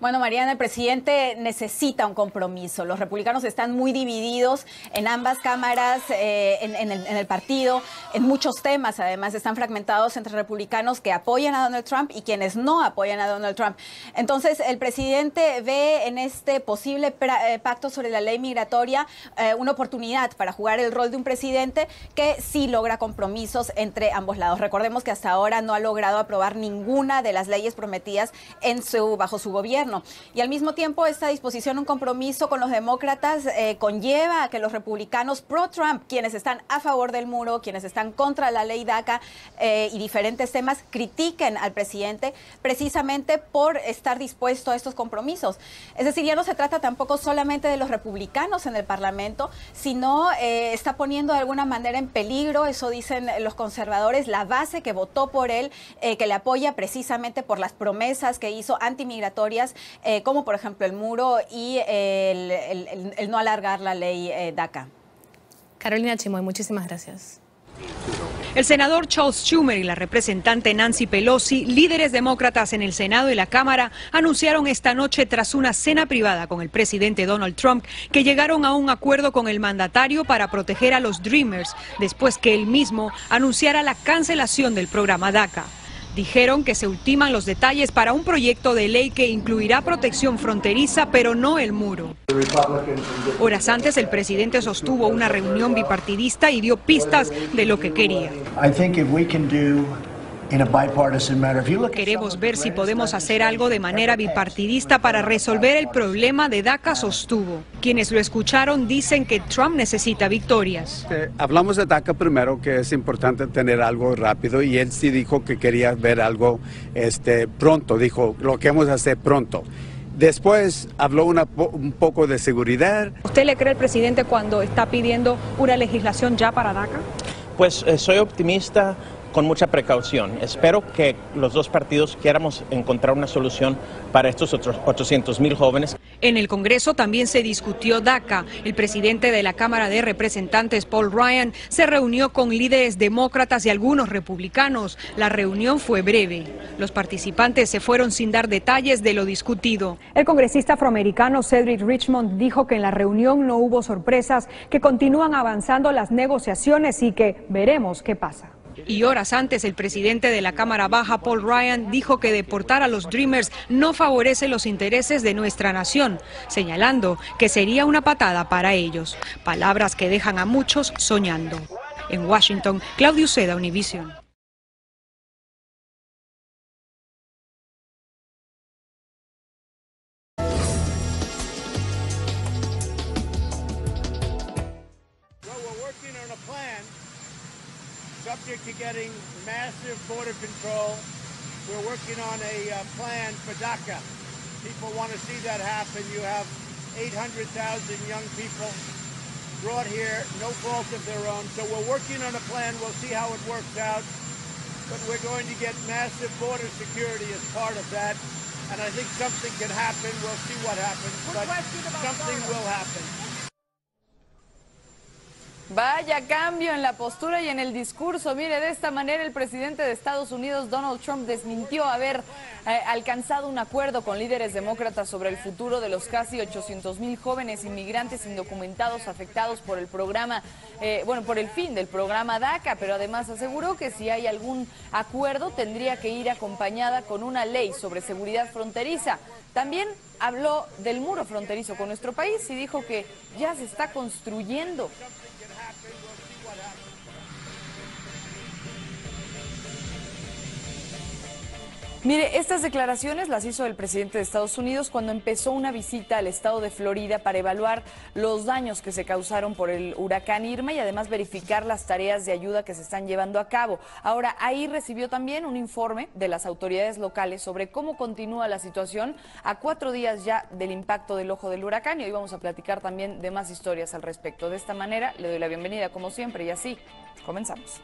Bueno, Mariana, el presidente necesita un compromiso. Los republicanos están muy divididos en ambas cámaras, en el partido, en muchos temas. Además, están fragmentados entre republicanos que apoyan a Donald Trump y quienes no apoyan a Donald Trump. Entonces, el presidente ve en este posible pacto sobre la ley migratoria una oportunidad para jugar el rol de un presidente que sí logra compromisos entre ambos lados. Recordemos que hasta ahora no ha logrado aprobar ninguna de las leyes prometidas bajo su gobierno. Y al mismo tiempo, esta disposición a un compromiso con los demócratas conlleva a que los republicanos pro-Trump, quienes están a favor del muro, quienes están contra la ley DACA y diferentes temas, critiquen al presidente precisamente por estar dispuesto a estos compromisos. Es decir, ya no se trata tampoco solamente de los republicanos en el Parlamento, sino está poniendo de alguna manera en peligro, eso dicen los conservadores, la base que votó por él, que le apoya precisamente por las promesas que hizo antimigratorias, como por ejemplo el muro y el no alargar la ley DACA. Carolina Chimoy, muchísimas gracias. El senador Charles Schumer y la representante Nancy Pelosi, líderes demócratas en el Senado y la Cámara, anunciaron esta noche tras una cena privada con el presidente Donald Trump que llegaron a un acuerdo con el mandatario para proteger a los Dreamers después que él mismo anunciara la cancelación del programa DACA. Dijeron que se ultiman los detalles para un proyecto de ley que incluirá protección fronteriza, pero no el muro. Horas antes, el presidente sostuvo una reunión bipartidista y dio pistas de lo que quería. Queremos ver si podemos hacer algo de manera bipartidista para resolver el problema de DACA, sostuvo. Quienes lo escucharon dicen que Trump necesita victorias. Hablamos de DACA primero, que es importante tener algo rápido, y él sí dijo que quería ver algo pronto, dijo lo que vamos a hacer pronto. Después habló un poco de seguridad. ¿Usted le cree al presidente cuando está pidiendo una legislación ya para DACA? Pues soy optimista, con mucha precaución. Espero que los dos partidos quieramos encontrar una solución para estos otros 800,000 jóvenes. En el Congreso también se discutió DACA. El presidente de la Cámara de Representantes, Paul Ryan, se reunió con líderes demócratas y algunos republicanos. La reunión fue breve. Los participantes se fueron sin dar detalles de lo discutido. El congresista afroamericano Cedric Richmond dijo que en la reunión no hubo sorpresas, que continúan avanzando las negociaciones y que veremos qué pasa. Y horas antes, el presidente de la Cámara Baja, Paul Ryan, dijo que deportar a los Dreamers no favorece los intereses de nuestra nación, señalando que sería una patada para ellos. Palabras que dejan a muchos soñando. En Washington, Claudia Uceda, Univision. Subject to getting massive border control, we're working on a plan for DACA. People want to see that happen. You have 800,000 young people brought here, no fault of their own. So we're working on a plan. We'll see how it works out. But we're going to get massive border security as part of that. And I think something can happen. We'll see what happens. But something will happen. Vaya cambio en la postura y en el discurso. Mire, de esta manera el presidente de Estados Unidos, Donald Trump, desmintió haber alcanzado un acuerdo con líderes demócratas sobre el futuro de los casi 800,000 jóvenes inmigrantes indocumentados afectados por el programa, por el fin del programa DACA, pero además aseguró que si hay algún acuerdo tendría que ir acompañada con una ley sobre seguridad fronteriza. También habló del muro fronterizo con nuestro país y dijo que ya se está construyendo. Mire, estas declaraciones las hizo el presidente de Estados Unidos cuando empezó una visita al estado de Florida para evaluar los daños que se causaron por el huracán Irma y además verificar las tareas de ayuda que se están llevando a cabo. Ahora, ahí recibió también un informe de las autoridades locales sobre cómo continúa la situación a 4 días ya del impacto del ojo del huracán, y hoy vamos a platicar también de más historias al respecto. De esta manera, le doy la bienvenida como siempre y así comenzamos.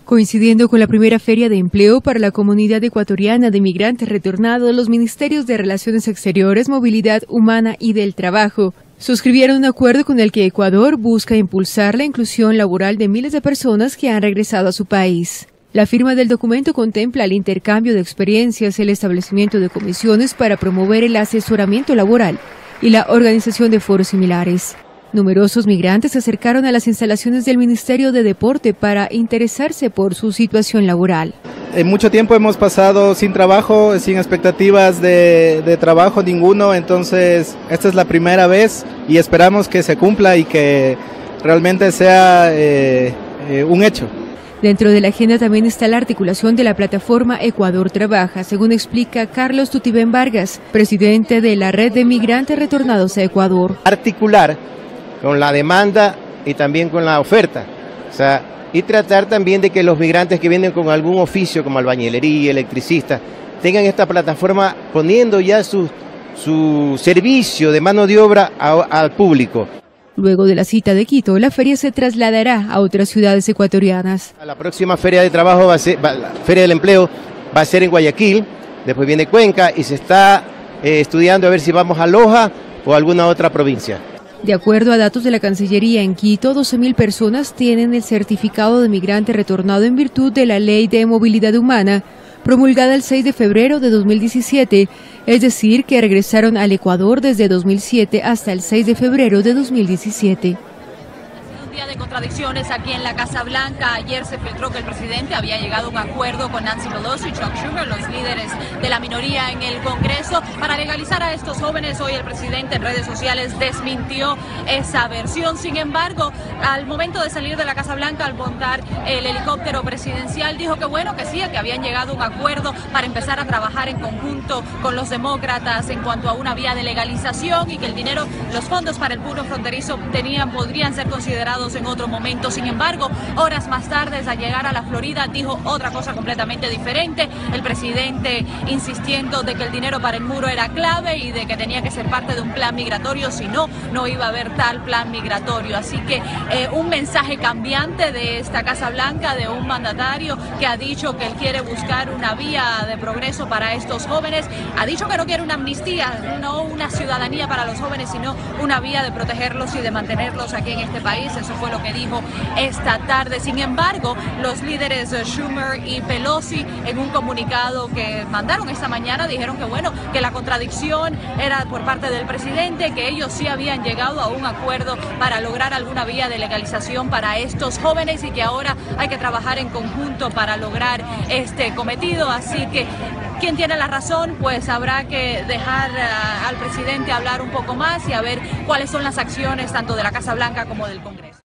Coincidiendo con la primera feria de empleo para la comunidad ecuatoriana de migrantes retornados, los Ministerios de Relaciones Exteriores, Movilidad Humana y del Trabajo suscribieron un acuerdo con el que Ecuador busca impulsar la inclusión laboral de miles de personas que han regresado a su país. La firma del documento contempla el intercambio de experiencias, el establecimiento de comisiones para promover el asesoramiento laboral y la organización de foros similares. Numerosos migrantes se acercaron a las instalaciones del Ministerio de Deporte para interesarse por su situación laboral. En mucho tiempo hemos pasado sin trabajo, sin expectativas de trabajo ninguno, entonces esta es la primera vez y esperamos que se cumpla y que realmente sea un hecho. Dentro de la agenda también está la articulación de la plataforma Ecuador Trabaja, según explica Carlos Tutibén Vargas, presidente de la Red de Migrantes Retornados a Ecuador. Articular con la demanda y también con la oferta, y tratar también de que los migrantes que vienen con algún oficio como albañilería, electricista, tengan esta plataforma poniendo ya su servicio de mano de obra al público. Luego de la cita de Quito, la feria se trasladará a otras ciudades ecuatorianas. La próxima feria de trabajo la feria del empleo va a ser en Guayaquil, después viene Cuenca y se está estudiando a ver si vamos a Loja o a alguna otra provincia. De acuerdo a datos de la Cancillería, en Quito, 12,000 personas tienen el certificado de migrante retornado en virtud de la Ley de Movilidad Humana, promulgada el 6 de febrero de 2017, es decir, que regresaron al Ecuador desde 2007 hasta el 6 de febrero de 2017. De contradicciones aquí en la Casa Blanca. Ayer se filtró que el presidente había llegado a un acuerdo con Nancy Pelosi y Chuck Schumer, los líderes de la minoría en el Congreso, para legalizar a estos jóvenes. Hoy el presidente en redes sociales desmintió esa versión. Sin embargo, al momento de salir de la Casa Blanca, al montar el helicóptero presidencial, dijo que bueno, que sí, que habían llegado a un acuerdo para empezar a trabajar en conjunto con los demócratas en cuanto a una vía de legalización y que el dinero, los fondos para el muro fronterizo podrían ser considerados en otro momento. Sin embargo, horas más tarde, al llegar a la Florida, dijo otra cosa completamente diferente. El presidente insistiendo de que el dinero para el muro era clave y de que tenía que ser parte de un plan migratorio, si no, no iba a haber tal plan migratorio. Así que un mensaje cambiante de esta Casa Blanca, de un mandatario que ha dicho que él quiere buscar una vía de progreso para estos jóvenes. Ha dicho que no quiere una amnistía, no una ciudadanía para los jóvenes, sino una vía de protegerlos y de mantenerlos aquí en este país. Eso fue lo que dijo esta tarde. Sin embargo, los líderes Schumer y Pelosi, en un comunicado que mandaron esta mañana, dijeron que bueno, que la contradicción era por parte del presidente, que ellos sí habían llegado a un acuerdo para lograr alguna vía de legalización para estos jóvenes y que ahora hay que trabajar en conjunto para lograr este cometido. Así que ¿quién tiene la razón? Pues habrá que dejar al presidente hablar un poco más y a ver cuáles son las acciones tanto de la Casa Blanca como del Congreso.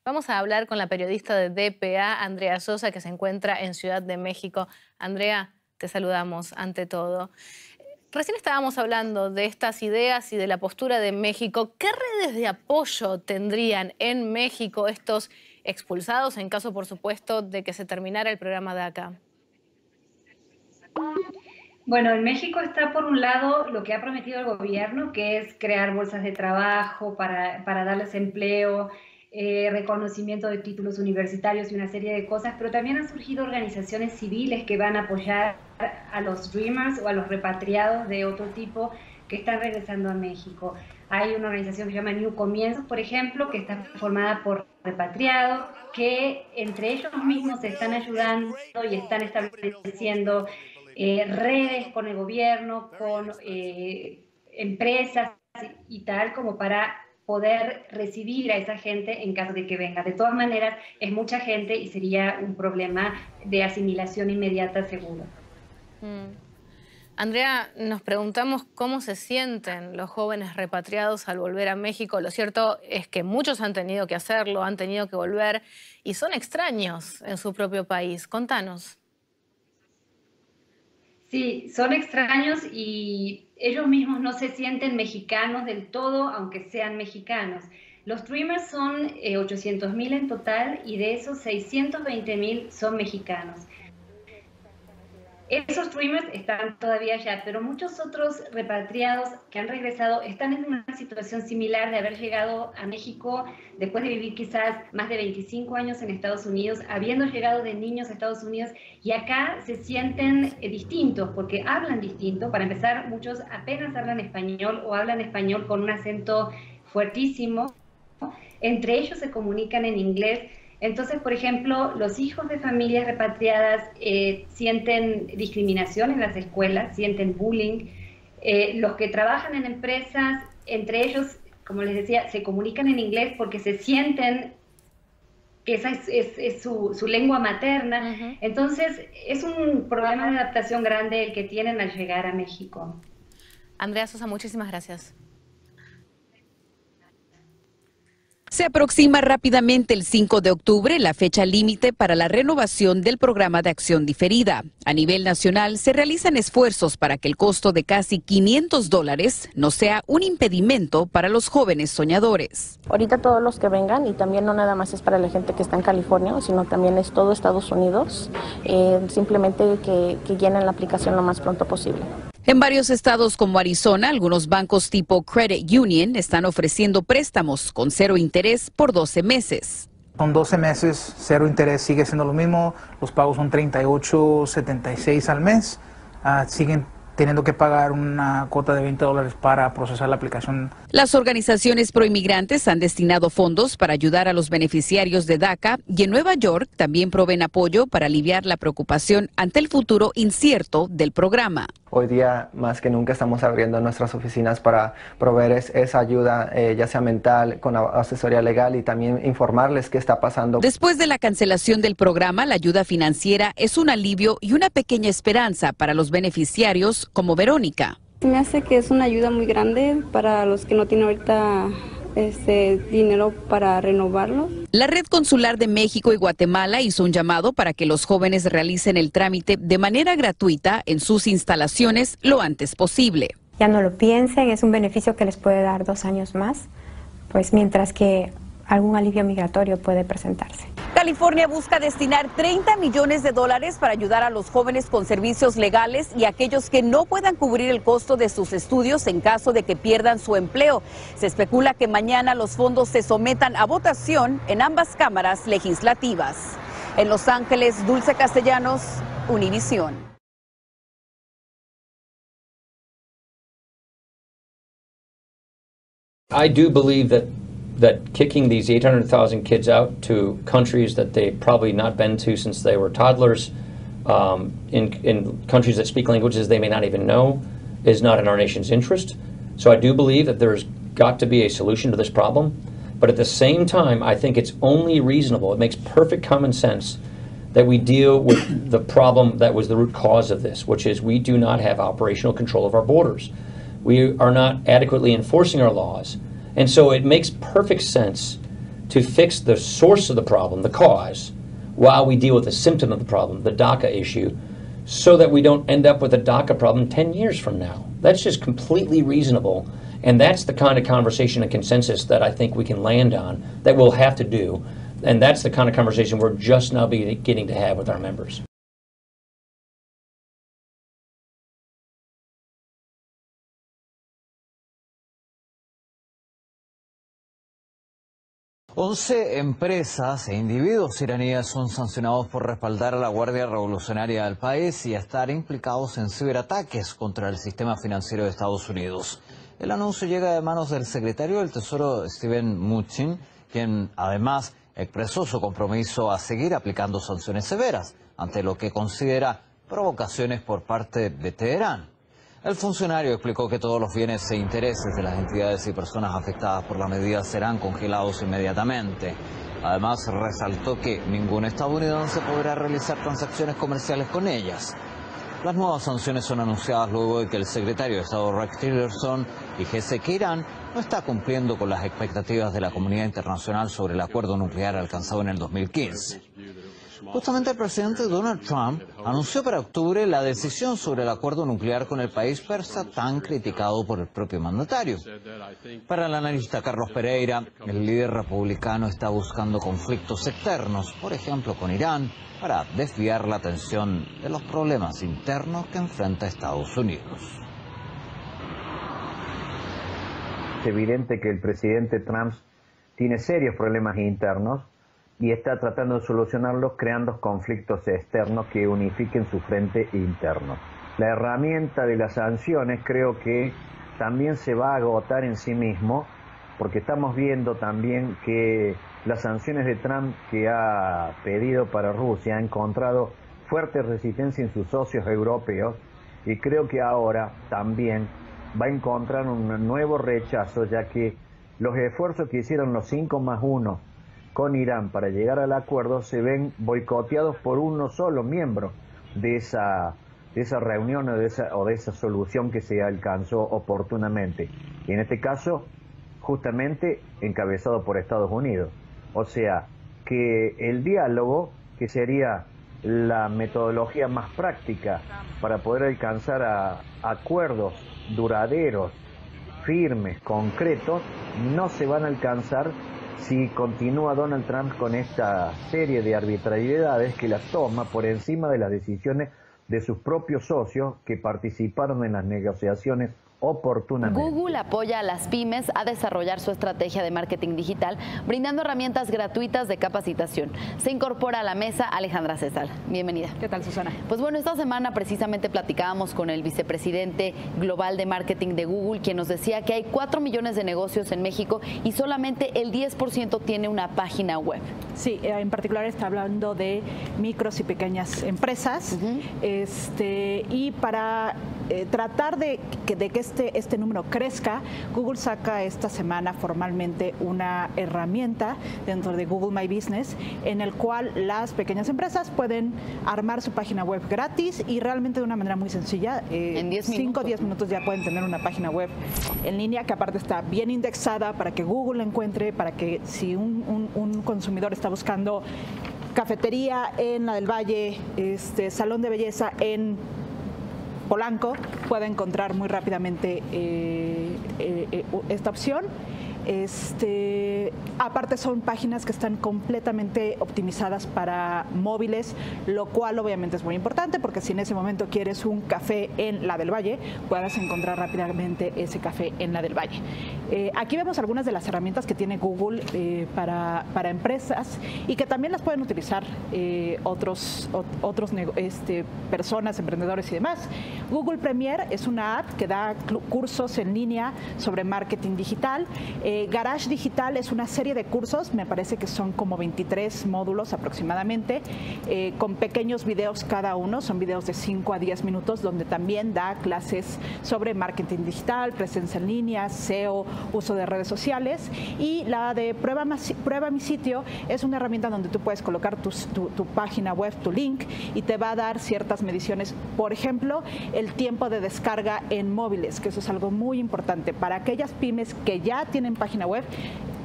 Vamos a hablar con la periodista de DPA, Andrea Sosa, que se encuentra en Ciudad de México. Andrea, te saludamos ante todo. Recién estábamos hablando de estas ideas y de la postura de México. ¿Qué redes de apoyo tendrían en México estos expulsados en caso, por supuesto, de que se terminara el programa DACA? Bueno, en México está por un lado lo que ha prometido el gobierno, que es crear bolsas de trabajo para darles empleo, reconocimiento de títulos universitarios y una serie de cosas, pero también han surgido organizaciones civiles que van a apoyar a los Dreamers o a los repatriados de otro tipo que están regresando a México. Hay una organización que se llama New Comienzos, por ejemplo, que está formada por repatriados, que entre ellos mismos se están ayudando y están estableciendo redes con el gobierno, con empresas y tal, como para poder recibir a esa gente en caso de que venga. De todas maneras, es mucha gente y sería un problema de asimilación inmediata seguro. Andrea, nos preguntamos cómo se sienten los jóvenes repatriados al volver a México. Lo cierto es que muchos han tenido que hacerlo, han tenido que volver y son extraños en su propio país. Contanos. Sí, son extraños y ellos mismos no se sienten mexicanos del todo, aunque sean mexicanos. Los Dreamers son 800,000 en total y de esos 620,000 son mexicanos. Esos Dreamers están todavía allá, pero muchos otros repatriados que han regresado están en una situación similar de haber llegado a México después de vivir quizás más de 25 años en Estados Unidos, habiendo llegado de niños a Estados Unidos, y acá se sienten distintos porque hablan distinto. Para empezar, muchos apenas hablan español o hablan español con un acento fuertísimo. Entre ellos se comunican en inglés. Entonces, por ejemplo, los hijos de familias repatriadas sienten discriminación en las escuelas, sienten bullying. Los que trabajan en empresas, entre ellos, como les decía, se comunican en inglés porque se sienten que esa es su lengua materna. Entonces, es un problema de adaptación grande el que tienen al llegar a México. Andrea Sosa, muchísimas gracias. Se aproxima rápidamente el 5 de octubre, la fecha límite para la renovación del programa de acción diferida. A nivel nacional se realizan esfuerzos para que el costo de casi $500 no sea un impedimento para los jóvenes soñadores. Ahorita todos los que vengan, y también no nada más es para la gente que está en California, sino también es todo Estados Unidos, simplemente que llenen la aplicación lo más pronto posible. En varios estados como Arizona, algunos bancos tipo Credit Union están ofreciendo préstamos con 0 interés por 12 meses. Son 12 meses, 0 interés, sigue siendo lo mismo, los pagos son $38.76 al mes, siguen teniendo que pagar una cuota de $20 para procesar la aplicación. Las organizaciones proinmigrantes han destinado fondos para ayudar a los beneficiarios de DACA y en Nueva York también proveen apoyo para aliviar la preocupación ante el futuro incierto del programa. Hoy día más que nunca estamos abriendo nuestras oficinas para proveer esa ayuda, ya sea mental, con asesoría legal y también informarles qué está pasando. Después de la cancelación del programa, la ayuda financiera es un alivio y una pequeña esperanza para los beneficiarios como Verónica. Me hace que es una ayuda muy grande para los que no tienen ahorita dinero para renovarlo. La Red Consular de México y Guatemala hizo un llamado para que los jóvenes realicen el trámite de manera gratuita en sus instalaciones lo antes posible. Ya no lo piensen, es un beneficio que les puede dar 2 años más, pues mientras que algún alivio migratorio puede presentarse. California busca destinar $30 millones para ayudar a los jóvenes con servicios legales y aquellos que no puedan cubrir el costo de sus estudios en caso de que pierdan su empleo. Se especula que mañana los fondos se sometan a votación en ambas cámaras legislativas. En Los Ángeles, Dulce Castellanos, Univisión. I do believe that kicking these 800,000 kids out to countries that they've probably not been to since they were toddlers, in countries that speak languages they may not even know, is not in our nation's interest. So I do believe that there's got to be a solution to this problem. But at the same time, I think it's only reasonable, it makes perfect common sense, that we deal with the problem that was the root cause of this, which is we do not have operational control of our borders. We are not adequately enforcing our laws. And so it makes perfect sense to fix the source of the problem, the cause, while we deal with the symptom of the problem, the DACA issue, so that we don't end up with a DACA problem 10 years from now. That's just completely reasonable. And that's the kind of conversation and consensus that I think we can land on, that we'll have to do. And that's the kind of conversation we're just now beginning to have with our members. 11 empresas e individuos iraníes son sancionados por respaldar a la Guardia Revolucionaria del país y estar implicados en ciberataques contra el sistema financiero de Estados Unidos. El anuncio llega de manos del secretario del Tesoro Steven Mnuchin, quien además expresó su compromiso a seguir aplicando sanciones severas ante lo que considera provocaciones por parte de Teherán. El funcionario explicó que todos los bienes e intereses de las entidades y personas afectadas por la medida serán congelados inmediatamente. Además, resaltó que ningún estadounidense podrá realizar transacciones comerciales con ellas. Las nuevas sanciones son anunciadas luego de que el secretario de Estado Rex Tillerson dijese que Irán no está cumpliendo con las expectativas de la comunidad internacional sobre el acuerdo nuclear alcanzado en el 2015. Justamente el presidente Donald Trump anunció para octubre la decisión sobre el acuerdo nuclear con el país persa tan criticado por el propio mandatario. Para el analista Carlos Pereira, el líder republicano está buscando conflictos externos, por ejemplo con Irán, para desviar la atención de los problemas internos que enfrenta Estados Unidos. Es evidente que el presidente Trump tiene serios problemas internos y está tratando de solucionarlos creando conflictos externos que unifiquen su frente interno. La herramienta de las sanciones creo que también se va a agotar en sí mismo, porque estamos viendo también que las sanciones de Trump que ha pedido para Rusia ha encontrado fuerte resistencia en sus socios europeos y creo que ahora también va a encontrar un nuevo rechazo, ya que los esfuerzos que hicieron los 5+1 con Irán para llegar al acuerdo se ven boicoteados por uno solo miembro de esa reunión o de esa solución que se alcanzó oportunamente. Y en este caso, justamente encabezado por Estados Unidos. O sea, que el diálogo, que sería la metodología más práctica para poder alcanzar a acuerdos duraderos, firmes, concretos, no se van a alcanzar si continúa Donald Trump con esta serie de arbitrariedades que las toma por encima de las decisiones de sus propios socios que participaron en las negociaciones oportunamente. Google apoya a las pymes a desarrollar su estrategia de marketing digital, brindando herramientas gratuitas de capacitación. Se incorpora a la mesa Alejandra César. Bienvenida. ¿Qué tal, Susana? Pues bueno, esta semana precisamente platicábamos con el vicepresidente global de marketing de Google, quien nos decía que hay 4 millones de negocios en México y solamente el 10% tiene una página web. Sí, en particular está hablando de micros y pequeñas empresas. Y para tratar de que este número crezca, Google saca esta semana formalmente una herramienta dentro de Google My Business en el cual las pequeñas empresas pueden armar su página web gratis y realmente de una manera muy sencilla. En 5 o 10 minutos ya pueden tener una página web en línea que aparte está bien indexada para que Google la encuentre, para que si un consumidor está buscando cafetería en la del Valle, salón de belleza en Polanco, puede encontrar muy rápidamente esta opción. Aparte son páginas que están completamente optimizadas para móviles, lo cual obviamente es muy importante porque si en ese momento quieres un café en la del Valle, puedas encontrar rápidamente ese café en la del Valle. Aquí vemos algunas de las herramientas que tiene Google para empresas y que también las pueden utilizar otros personas, emprendedores y demás. Google Premier es una app que da cursos en línea sobre marketing digital. Garage Digital es una serie de cursos, me parece que son como 23 módulos aproximadamente, con pequeños videos cada uno, son videos de 5 a 10 minutos, donde también da clases sobre marketing digital, presencia en línea, SEO, uso de redes sociales. Y la de Prueba mi sitio es una herramienta donde tú puedes colocar tu página web, tu link, y te va a dar ciertas mediciones. Por ejemplo, el tiempo de descarga en móviles, que eso es algo muy importante para aquellas pymes que ya tienen página web.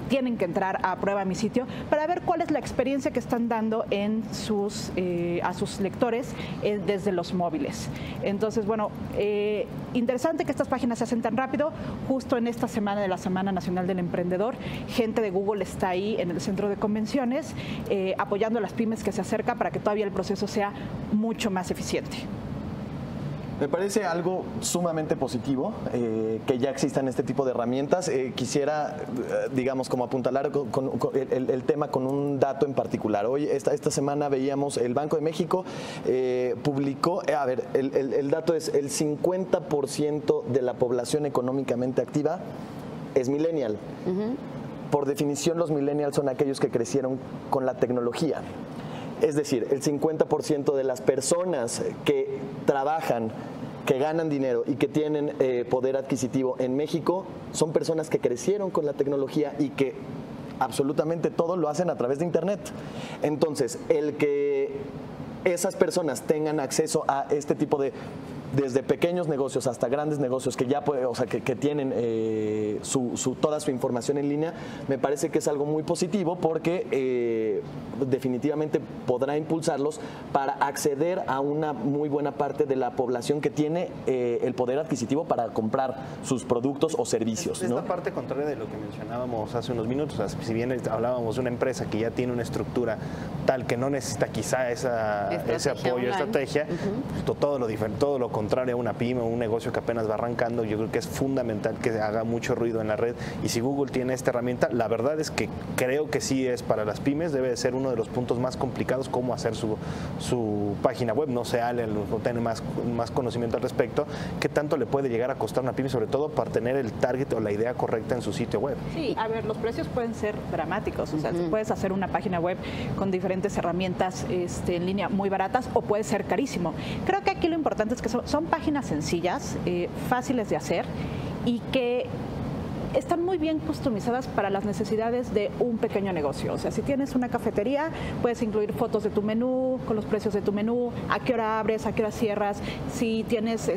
Tienen que entrar a Prueba mi sitio para ver cuál es la experiencia que están dando a sus lectores desde los móviles. Entonces, bueno, interesante que estas páginas se hacen tan rápido. Justo en esta semana de la Semana Nacional del Emprendedor, gente de Google está ahí en el centro de convenciones apoyando a las pymes que se acercan para que todavía el proceso sea mucho más eficiente. Me parece algo sumamente positivo que ya existan este tipo de herramientas. Quisiera, digamos, como apuntalar con el tema con un dato en particular. Hoy, esta semana veíamos el Banco de México publicó, a ver, el dato es el 50% de la población económicamente activa es millennial. Por definición, los millennials son aquellos que crecieron con la tecnología. Es decir, el 50% de las personas que trabajan, que ganan dinero y que tienen poder adquisitivo en México son personas que crecieron con la tecnología y que absolutamente todo lo hacen a través de Internet. Entonces, el que esas personas tengan acceso a este tipo de, desde pequeños negocios hasta grandes negocios que ya que tienen toda su información en línea, me parece que es algo muy positivo porque definitivamente podrá impulsarlos para acceder a una muy buena parte de la población que tiene el poder adquisitivo para comprar sus productos o servicios, ¿no? Esta parte contraria de lo que mencionábamos hace unos minutos, o sea, si bien hablábamos de una empresa que ya tiene una estructura tal que no necesita quizá ese apoyo, estrategia, pues todo lo contrario a una pyme o un negocio que apenas va arrancando, yo creo que es fundamental que haga mucho ruido en la red. Y si Google tiene esta herramienta, la verdad es que creo que sí es para las pymes, debe de ser uno de los puntos más complicados cómo hacer su página web. No sé, Ale, no tiene más conocimiento al respecto. ¿Qué tanto le puede llegar a costar una pyme, sobre todo para tener el target o la idea correcta en su sitio web? Sí, a ver, los precios pueden ser dramáticos. O sea, puedes hacer una página web con diferentes herramientas en línea muy baratas o puede ser carísimo. Creo que aquí lo importante es que son páginas sencillas, fáciles de hacer y que están muy bien customizadas para las necesidades de un pequeño negocio. O sea, si tienes una cafetería, puedes incluir fotos de tu menú, con los precios de tu menú, a qué hora abres, a qué hora cierras, si tienes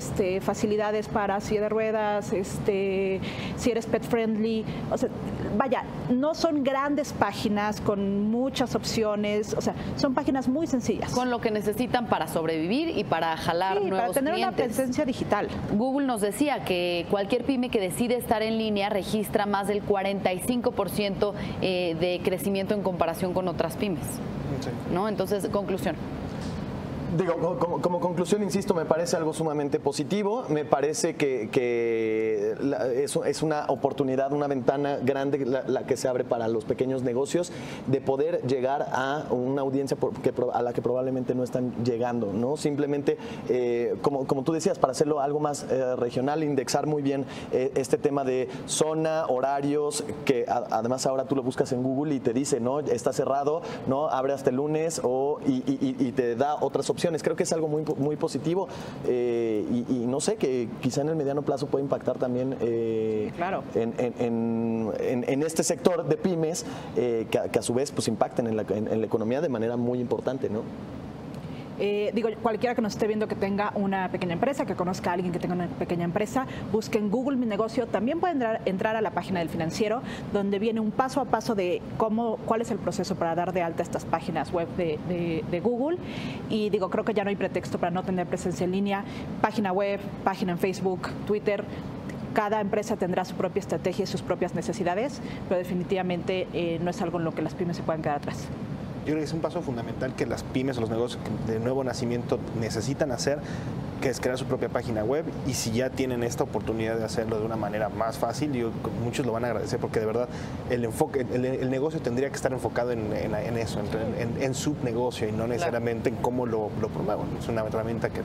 facilidades para silla de ruedas, si eres pet friendly. O sea, vaya, no son grandes páginas con muchas opciones, o sea, son páginas muy sencillas. Con lo que necesitan para sobrevivir y para jalar nuevos para tener clientes. Una presencia digital. Google nos decía que cualquier pyme que decide estar en línea registra más del 45% de crecimiento en comparación con otras pymes. Sí. ¿No? Entonces, conclusión. Digo, como conclusión, insisto, me parece algo sumamente positivo. Me parece que es una oportunidad, una ventana grande la que se abre para los pequeños negocios de poder llegar a una audiencia a la que probablemente no están llegando, ¿no? Simplemente, como tú decías, para hacerlo algo más regional, indexar muy bien este tema de zona, horarios, que además ahora tú lo buscas en Google y te dice, ¿no? Está cerrado, ¿no? Abre hasta el lunes y te da otras opciones. Creo que es algo muy positivo y no sé, que quizá en el mediano plazo puede impactar también claro. en este sector de pymes que a su vez pues impacten en la economía de manera muy importante, ¿no? Digo, cualquiera que nos esté viendo que tenga una pequeña empresa, que conozca a alguien que tenga una pequeña empresa, busque en Google Mi Negocio. También pueden entrar a la página del Financiero, donde viene un paso a paso de cuál es el proceso para dar de alta estas páginas web de Google. Y digo, creo que ya no hay pretexto para no tener presencia en línea. Página web, página en Facebook, Twitter. Cada empresa tendrá su propia estrategia y sus propias necesidades, pero definitivamente no es algo en lo que las pymes se puedan quedar atrás. Yo creo que es un paso fundamental que las pymes o los negocios de nuevo nacimiento necesitan hacer, que es crear su propia página web, y si ya tienen esta oportunidad de hacerlo de una manera más fácil, muchos lo van a agradecer, porque de verdad el negocio tendría que estar enfocado en eso, en su negocio y no necesariamente en cómo lo promuevan. Es una herramienta que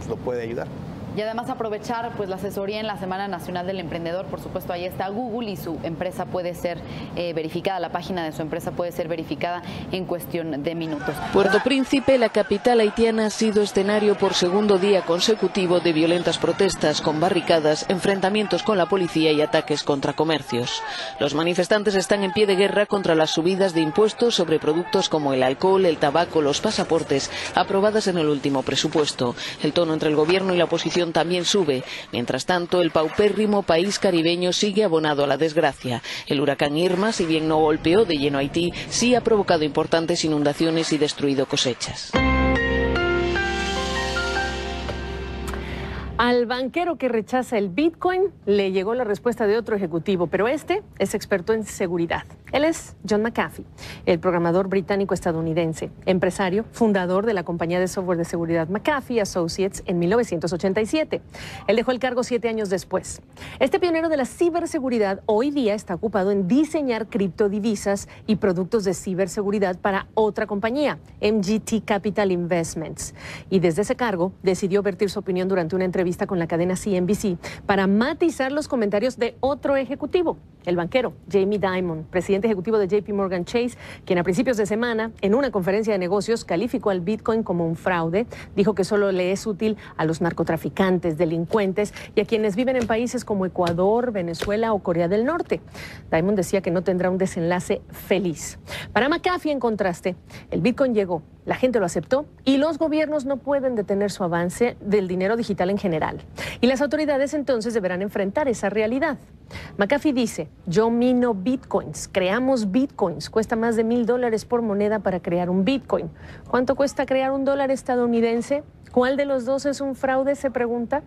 lo puede ayudar. Y además aprovechar pues la asesoría en la Semana Nacional del Emprendedor. Por supuesto, ahí está Google y su empresa puede ser verificada, la página de su empresa puede ser verificada en cuestión de minutos. Puerto Príncipe, la capital haitiana, ha sido escenario por segundo día consecutivo de violentas protestas con barricadas, enfrentamientos con la policía y ataques contra comercios. Los manifestantes están en pie de guerra contra las subidas de impuestos sobre productos como el alcohol, el tabaco, los pasaportes, aprobadas en el último presupuesto. El tono entre el gobierno y la oposición también sube. Mientras tanto, el paupérrimo país caribeño sigue abonado a la desgracia. El huracán Irma, si bien no golpeó de lleno a Haití, sí ha provocado importantes inundaciones y destruido cosechas. Al banquero que rechaza el Bitcoin le llegó la respuesta de otro ejecutivo, pero este es experto en seguridad. Él es John McAfee, el programador británico-estadounidense, empresario, fundador de la compañía de software de seguridad McAfee Associates en 1987. Él dejó el cargo 7 años después. Este pionero de la ciberseguridad hoy día está ocupado en diseñar criptodivisas y productos de ciberseguridad para otra compañía, MGT Capital Investments. Y desde ese cargo decidió vertir su opinión durante una entrevista con la cadena CNBC para matizar los comentarios de otro ejecutivo, el banquero Jamie Dimon, presidente ejecutivo de JP Morgan Chase, quien a principios de semana, en una conferencia de negocios, calificó al Bitcoin como un fraude, dijo que solo le es útil a los narcotraficantes, delincuentes y a quienes viven en países como Ecuador, Venezuela o Corea del Norte. Dimon decía que no tendrá un desenlace feliz. Para McAfee, en contraste, el Bitcoin llegó, la gente lo aceptó y los gobiernos no pueden detener su avance del dinero digital en general. Y las autoridades entonces deberán enfrentar esa realidad. McAfee dice: yo mino bitcoins, creamos bitcoins, cuesta más de $1,000 por moneda para crear un bitcoin. ¿Cuánto cuesta crear un dólar estadounidense? ¿Cuál de los dos es un fraude?, se pregunta.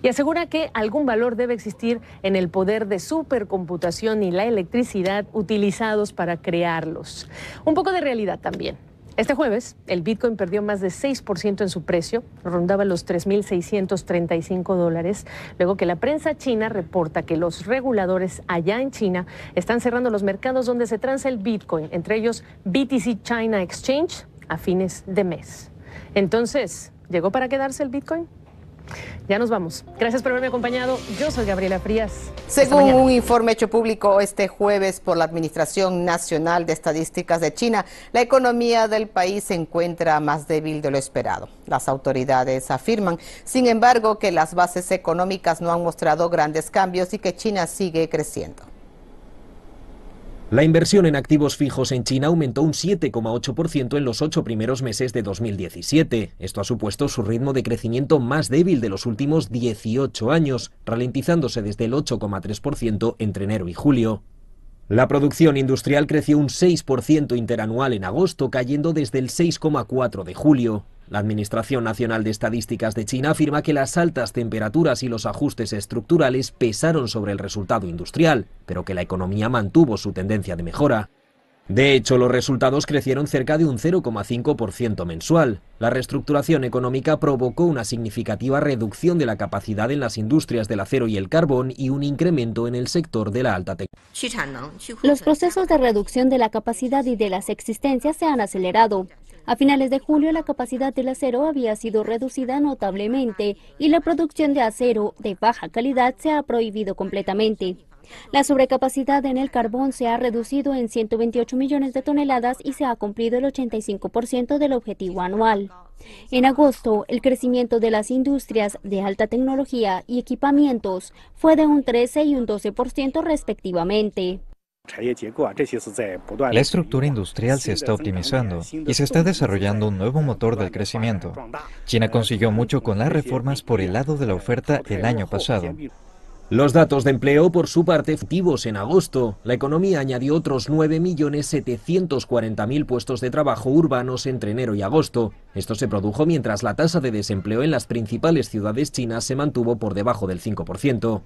Y asegura que algún valor debe existir en el poder de supercomputación y la electricidad utilizados para crearlos. Un poco de realidad también. Este jueves, el Bitcoin perdió más de 6% en su precio, rondaba los $3,635, luego que la prensa china reporta que los reguladores allá en China están cerrando los mercados donde se transa el Bitcoin, entre ellos BTC China Exchange, a fines de mes. Entonces, ¿llegó para quedarse el Bitcoin? Ya nos vamos. Gracias por haberme acompañado. Yo soy Gabriela Frías. Según un informe hecho público este jueves por la Administración Nacional de Estadísticas de China, la economía del país se encuentra más débil de lo esperado. Las autoridades afirman, sin embargo, que las bases económicas no han mostrado grandes cambios y que China sigue creciendo. La inversión en activos fijos en China aumentó un 7,8% en los 8 primeros meses de 2017. Esto ha supuesto su ritmo de crecimiento más débil de los últimos 18 años, ralentizándose desde el 8,3% entre enero y julio. La producción industrial creció un 6% interanual en agosto, cayendo desde el 6,4% de julio. La Administración Nacional de Estadísticas de China afirma que las altas temperaturas y los ajustes estructurales pesaron sobre el resultado industrial, pero que la economía mantuvo su tendencia de mejora. De hecho, los resultados crecieron cerca de un 0,5% mensual. La reestructuración económica provocó una significativa reducción de la capacidad en las industrias del acero y el carbón y un incremento en el sector de la alta tecnología. Los procesos de reducción de la capacidad y de las existencias se han acelerado. A finales de julio, la capacidad del acero había sido reducida notablemente y la producción de acero de baja calidad se ha prohibido completamente. La sobrecapacidad en el carbón se ha reducido en 128 millones de toneladas y se ha cumplido el 85% del objetivo anual. En agosto, el crecimiento de las industrias de alta tecnología y equipamientos fue de un 13 y un 12% respectivamente. La estructura industrial se está optimizando y se está desarrollando un nuevo motor del crecimiento. China consiguió mucho con las reformas por el lado de la oferta el año pasado. Los datos de empleo, por su parte, efectivos en agosto. La economía añadió otros 9.740.000 puestos de trabajo urbanos entre enero y agosto. Esto se produjo mientras la tasa de desempleo en las principales ciudades chinas se mantuvo por debajo del 5%.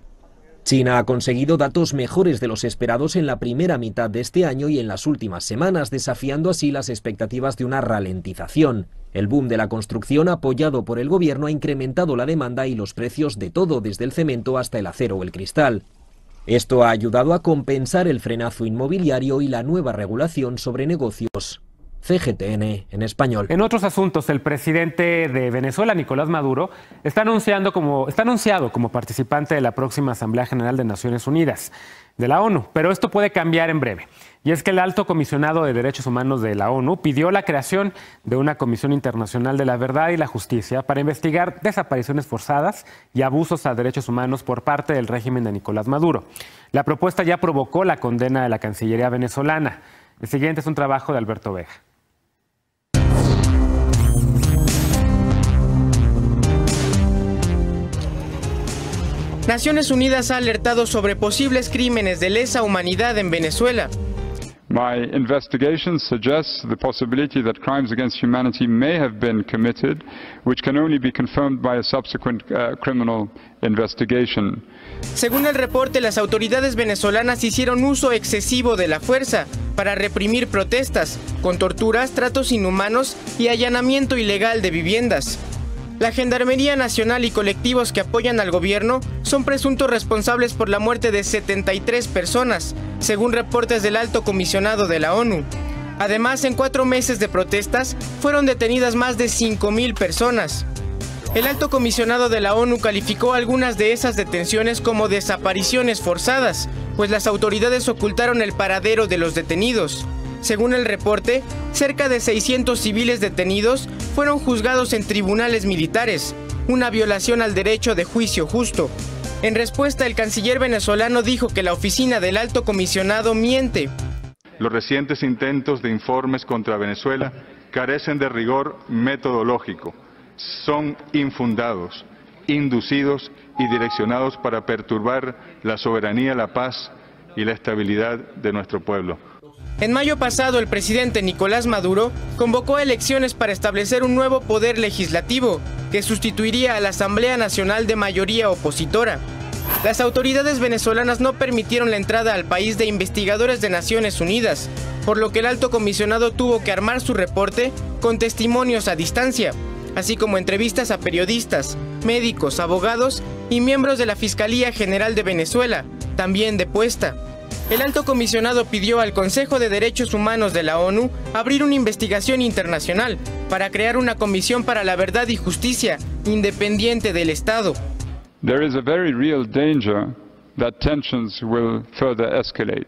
China ha conseguido datos mejores de los esperados en la primera mitad de este año y en las últimas semanas, desafiando así las expectativas de una ralentización. El boom de la construcción, apoyado por el gobierno, ha incrementado la demanda y los precios de todo, desde el cemento hasta el acero o el cristal. Esto ha ayudado a compensar el frenazo inmobiliario y la nueva regulación sobre negocios. CGTN en español. En otros asuntos, el presidente de Venezuela, Nicolás Maduro, está anunciado como participante de la próxima Asamblea General de Naciones Unidas, de la ONU, pero esto puede cambiar en breve. Y es que el alto comisionado de Derechos Humanos de la ONU pidió la creación de una Comisión Internacional de la Verdad y la Justicia para investigar desapariciones forzadas y abusos a derechos humanos por parte del régimen de Nicolás Maduro. La propuesta ya provocó la condena de la Cancillería venezolana. El siguiente es un trabajo de Alberto Vega. Naciones Unidas ha alertado sobre posibles crímenes de lesa humanidad en Venezuela. My investigation suggests the possibility that crimes against humanity may have been committed, which can only be confirmed by a subsequent criminal investigation. Según el reporte, las autoridades venezolanas hicieron uso excesivo de la fuerza para reprimir protestas, con torturas, tratos inhumanos y allanamiento ilegal de viviendas. La Gendarmería Nacional y colectivos que apoyan al gobierno son presuntos responsables por la muerte de 73 personas, según reportes del Alto Comisionado de la ONU. Además, en 4 meses de protestas, fueron detenidas más de 5.000 personas. El Alto Comisionado de la ONU calificó algunas de esas detenciones como desapariciones forzadas, pues las autoridades ocultaron el paradero de los detenidos. Según el reporte, cerca de 600 civiles detenidos fueron juzgados en tribunales militares, una violación al derecho de juicio justo. En respuesta, el canciller venezolano dijo que la oficina del Alto Comisionado miente. Los recientes intentos de informes contra Venezuela carecen de rigor metodológico, son infundados, inducidos y direccionados para perturbar la soberanía, la paz y la estabilidad de nuestro pueblo. En mayo pasado, el presidente Nicolás Maduro convocó elecciones para establecer un nuevo poder legislativo que sustituiría a la Asamblea Nacional de mayoría opositora. Las autoridades venezolanas no permitieron la entrada al país de investigadores de Naciones Unidas, por lo que el Alto Comisionado tuvo que armar su reporte con testimonios a distancia, así como entrevistas a periodistas, médicos, abogados y miembros de la Fiscalía General de Venezuela, también depuesta. El Alto Comisionado pidió al Consejo de Derechos Humanos de la ONU abrir una investigación internacional para crear una comisión para la verdad y justicia independiente del Estado. There is a very real danger that tensions will further escalate,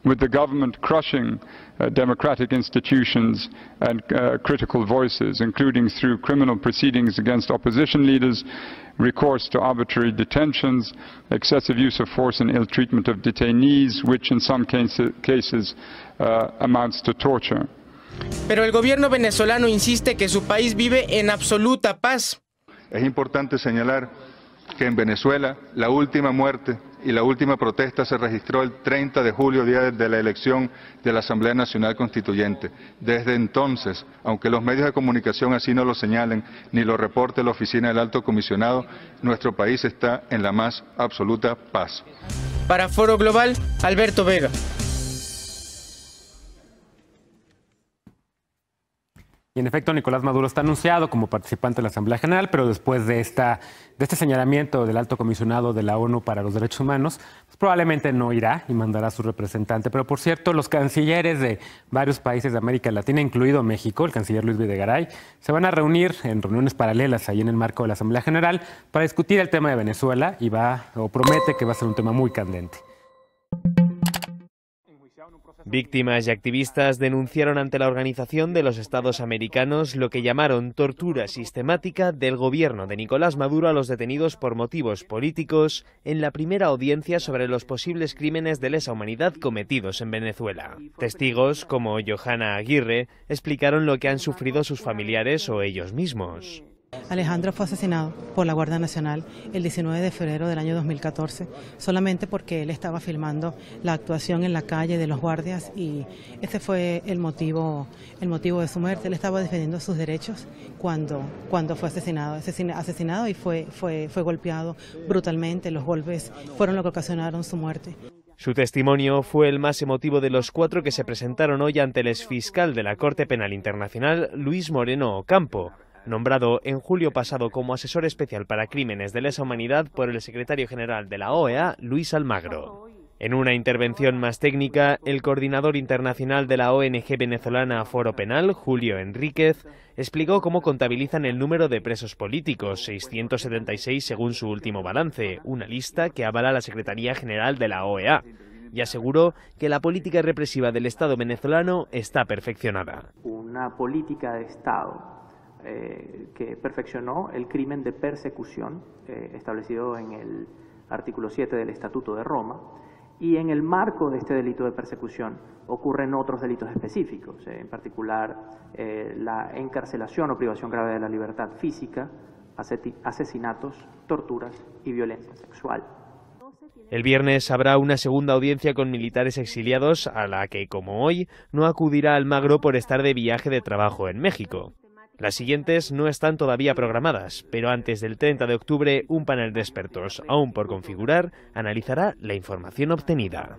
with the government crushing democratic institutions and critical voices, including through criminal proceedings against opposition leaders, recourse to arbitrary detentions, excessive use of force and ill treatment of detainees, which in some cases amounts to torture. Pero el gobierno venezolano insiste que su país vive en absoluta paz. Es importante señalar que en Venezuela la última muerte y la última protesta se registró el 30 de julio, día de la elección de la Asamblea Nacional Constituyente. Desde entonces, aunque los medios de comunicación así no lo señalen, ni lo reporte la oficina del Alto Comisionado, nuestro país está en la más absoluta paz. Para Foro Global, Alberto Vega. Y en efecto, Nicolás Maduro está anunciado como participante de la Asamblea General, pero después de este señalamiento del Alto Comisionado de la ONU para los Derechos Humanos, pues probablemente no irá y mandará a su representante. Pero por cierto, los cancilleres de varios países de América Latina, incluido México, el canciller Luis Videgaray, se van a reunir en reuniones paralelas ahí en el marco de la Asamblea General para discutir el tema de Venezuela y promete que va a ser un tema muy candente. Víctimas y activistas denunciaron ante la Organización de los Estados Americanos lo que llamaron tortura sistemática del gobierno de Nicolás Maduro a los detenidos por motivos políticos en la primera audiencia sobre los posibles crímenes de lesa humanidad cometidos en Venezuela. Testigos, como Johanna Aguirre, explicaron lo que han sufrido sus familiares o ellos mismos. Alejandro fue asesinado por la Guardia Nacional el 19 de febrero del año 2014, solamente porque él estaba filmando la actuación en la calle de los guardias y ese fue el motivo de su muerte. Él estaba defendiendo sus derechos cuando fue asesinado y fue golpeado brutalmente. Los golpes fueron lo que ocasionaron su muerte. Su testimonio fue el más emotivo de los 4 que se presentaron hoy ante el exfiscal de la Corte Penal Internacional, Luis Moreno Ocampo, nombrado en julio pasado como asesor especial para crímenes de lesa humanidad por el secretario general de la OEA, Luis Almagro. En una intervención más técnica, el coordinador internacional de la ONG venezolana Foro Penal, Julio Enríquez, explicó cómo contabilizan el número de presos políticos, 676 según su último balance, una lista que avala la Secretaría General de la OEA, y aseguró que la política represiva del Estado venezolano está perfeccionada. Una política de Estado que perfeccionó el crimen de persecución establecido en el artículo 7 del Estatuto de Roma, y en el marco de este delito de persecución ocurren otros delitos específicos, en particular la encarcelación o privación grave de la libertad física, asesinatos, torturas y violencia sexual. El viernes habrá una segunda audiencia con militares exiliados, a la que, como hoy, no acudirá Almagro por estar de viaje de trabajo en México. Las siguientes no están todavía programadas, pero antes del 30 de octubre un panel de expertos, aún por configurar, analizará la información obtenida.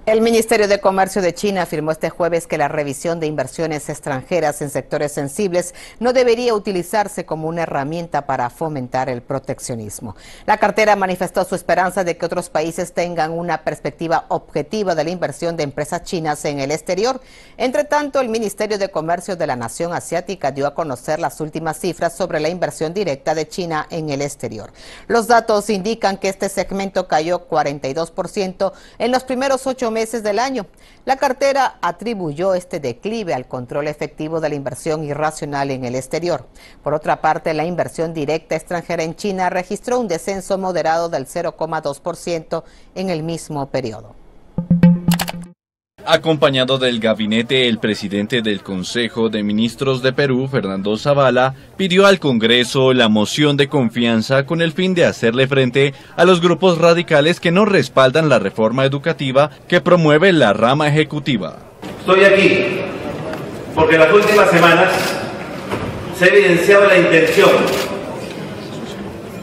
El Ministerio de Comercio de China afirmó este jueves que la revisión de inversiones extranjeras en sectores sensibles no debería utilizarse como una herramienta para fomentar el proteccionismo. La cartera manifestó su esperanza de que otros países tengan una perspectiva objetiva de la inversión de empresas chinas en el exterior. Entre tanto, el Ministerio de Comercio de la Nación Asiática dio a conocer las últimas cifras sobre la inversión directa de China en el exterior. Los datos indican que este segmento cayó 42% en los primeros 8 meses del año. La cartera atribuyó este declive al control efectivo de la inversión irracional en el exterior. Por otra parte, la inversión directa extranjera en China registró un descenso moderado del 0,2% en el mismo periodo. Acompañado del gabinete, el presidente del Consejo de Ministros de Perú, Fernando Zavala, pidió al Congreso la moción de confianza con el fin de hacerle frente a los grupos radicales que no respaldan la reforma educativa que promueve la rama ejecutiva. Estoy aquí porque en las últimas semanas se ha evidenciado la intención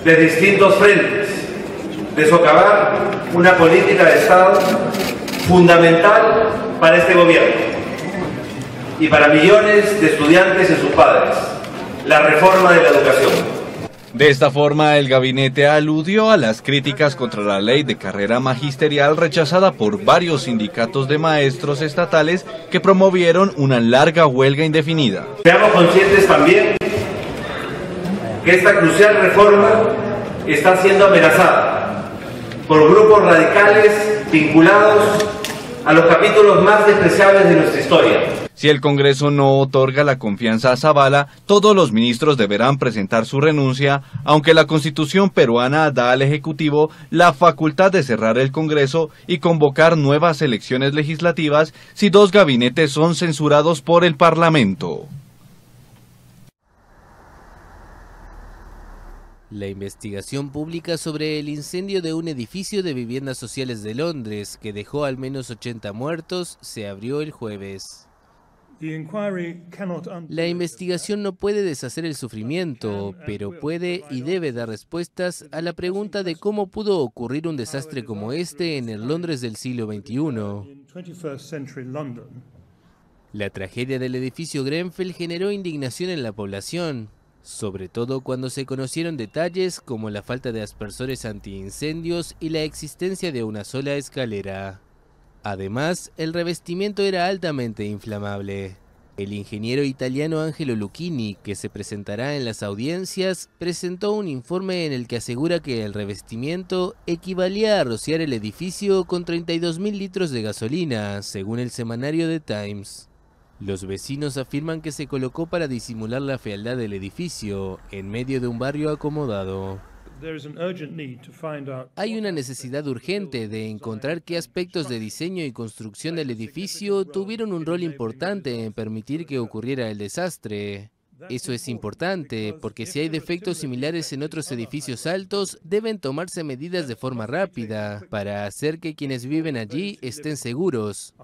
de distintos frentes de socavar una política de Estado fundamental para este gobierno y para millones de estudiantes y sus padres, la reforma de la educación. De esta forma, el gabinete aludió a las críticas contra la ley de carrera magisterial rechazada por varios sindicatos de maestros estatales que promovieron una larga huelga indefinida. Seamos conscientes también que esta crucial reforma está siendo amenazada por grupos radicales vinculados a los capítulos más despreciables de nuestra historia. Si el Congreso no otorga la confianza a Zavala, todos los ministros deberán presentar su renuncia, aunque la Constitución peruana da al Ejecutivo la facultad de cerrar el Congreso y convocar nuevas elecciones legislativas si 2 gabinetes son censurados por el Parlamento. La investigación pública sobre el incendio de un edificio de viviendas sociales de Londres, que dejó al menos 80 muertos, se abrió el jueves. La investigación no puede deshacer el sufrimiento, pero puede y debe dar respuestas a la pregunta de cómo pudo ocurrir un desastre como este en el Londres del siglo XXI. La tragedia del edificio Grenfell generó indignación en la población, sobre todo cuando se conocieron detalles como la falta de aspersores antiincendios y la existencia de una sola escalera. Además, el revestimiento era altamente inflamable. El ingeniero italiano Angelo Lucchini, que se presentará en las audiencias, presentó un informe en el que asegura que el revestimiento equivalía a rociar el edificio con 32.000 litros de gasolina, según el semanario The Times. Los vecinos afirman que se colocó para disimular la fealdad del edificio, en medio de un barrio acomodado. Hay una necesidad urgente de encontrar qué aspectos de diseño y construcción del edificio tuvieron un rol importante en permitir que ocurriera el desastre. Eso es importante, porque si hay defectos similares en otros edificios altos, deben tomarse medidas de forma rápida, para hacer que quienes viven allí estén seguros.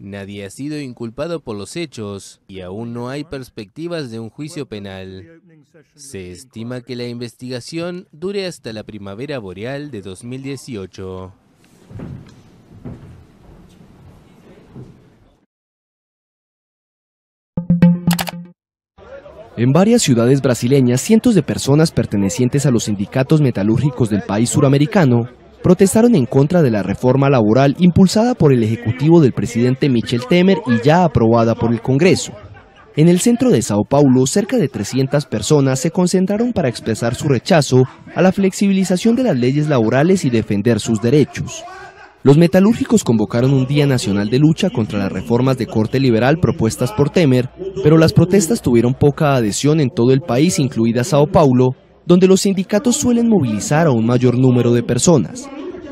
Nadie ha sido inculpado por los hechos y aún no hay perspectivas de un juicio penal. Se estima que la investigación dure hasta la primavera boreal de 2018. En varias ciudades brasileñas, cientos de personas pertenecientes a los sindicatos metalúrgicos del país suramericano protestaron en contra de la reforma laboral impulsada por el ejecutivo del presidente Michel Temer y ya aprobada por el Congreso. En el centro de Sao Paulo, cerca de 300 personas se concentraron para expresar su rechazo a la flexibilización de las leyes laborales y defender sus derechos. Los metalúrgicos convocaron un Día Nacional de Lucha contra las reformas de corte liberal propuestas por Temer, pero las protestas tuvieron poca adhesión en todo el país, incluida Sao Paulo, donde los sindicatos suelen movilizar a un mayor número de personas.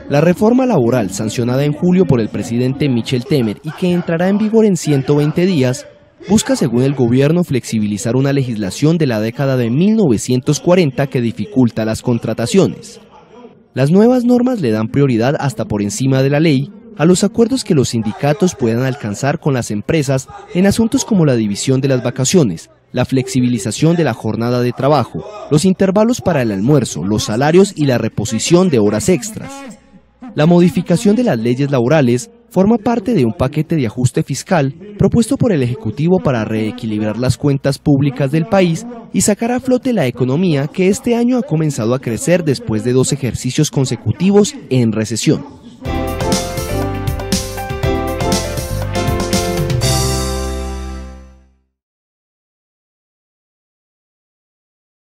La reforma laboral, sancionada en julio por el presidente Michel Temer y que entrará en vigor en 120 días, busca, según el gobierno, flexibilizar una legislación de la década de 1940 que dificulta las contrataciones. Las nuevas normas le dan prioridad hasta por encima de la ley a los acuerdos que los sindicatos puedan alcanzar con las empresas en asuntos como la división de las vacaciones, la flexibilización de la jornada de trabajo, los intervalos para el almuerzo, los salarios y la reposición de horas extras. La modificación de las leyes laborales forma parte de un paquete de ajuste fiscal propuesto por el Ejecutivo para reequilibrar las cuentas públicas del país y sacar a flote la economía que este año ha comenzado a crecer después de 2 ejercicios consecutivos en recesión.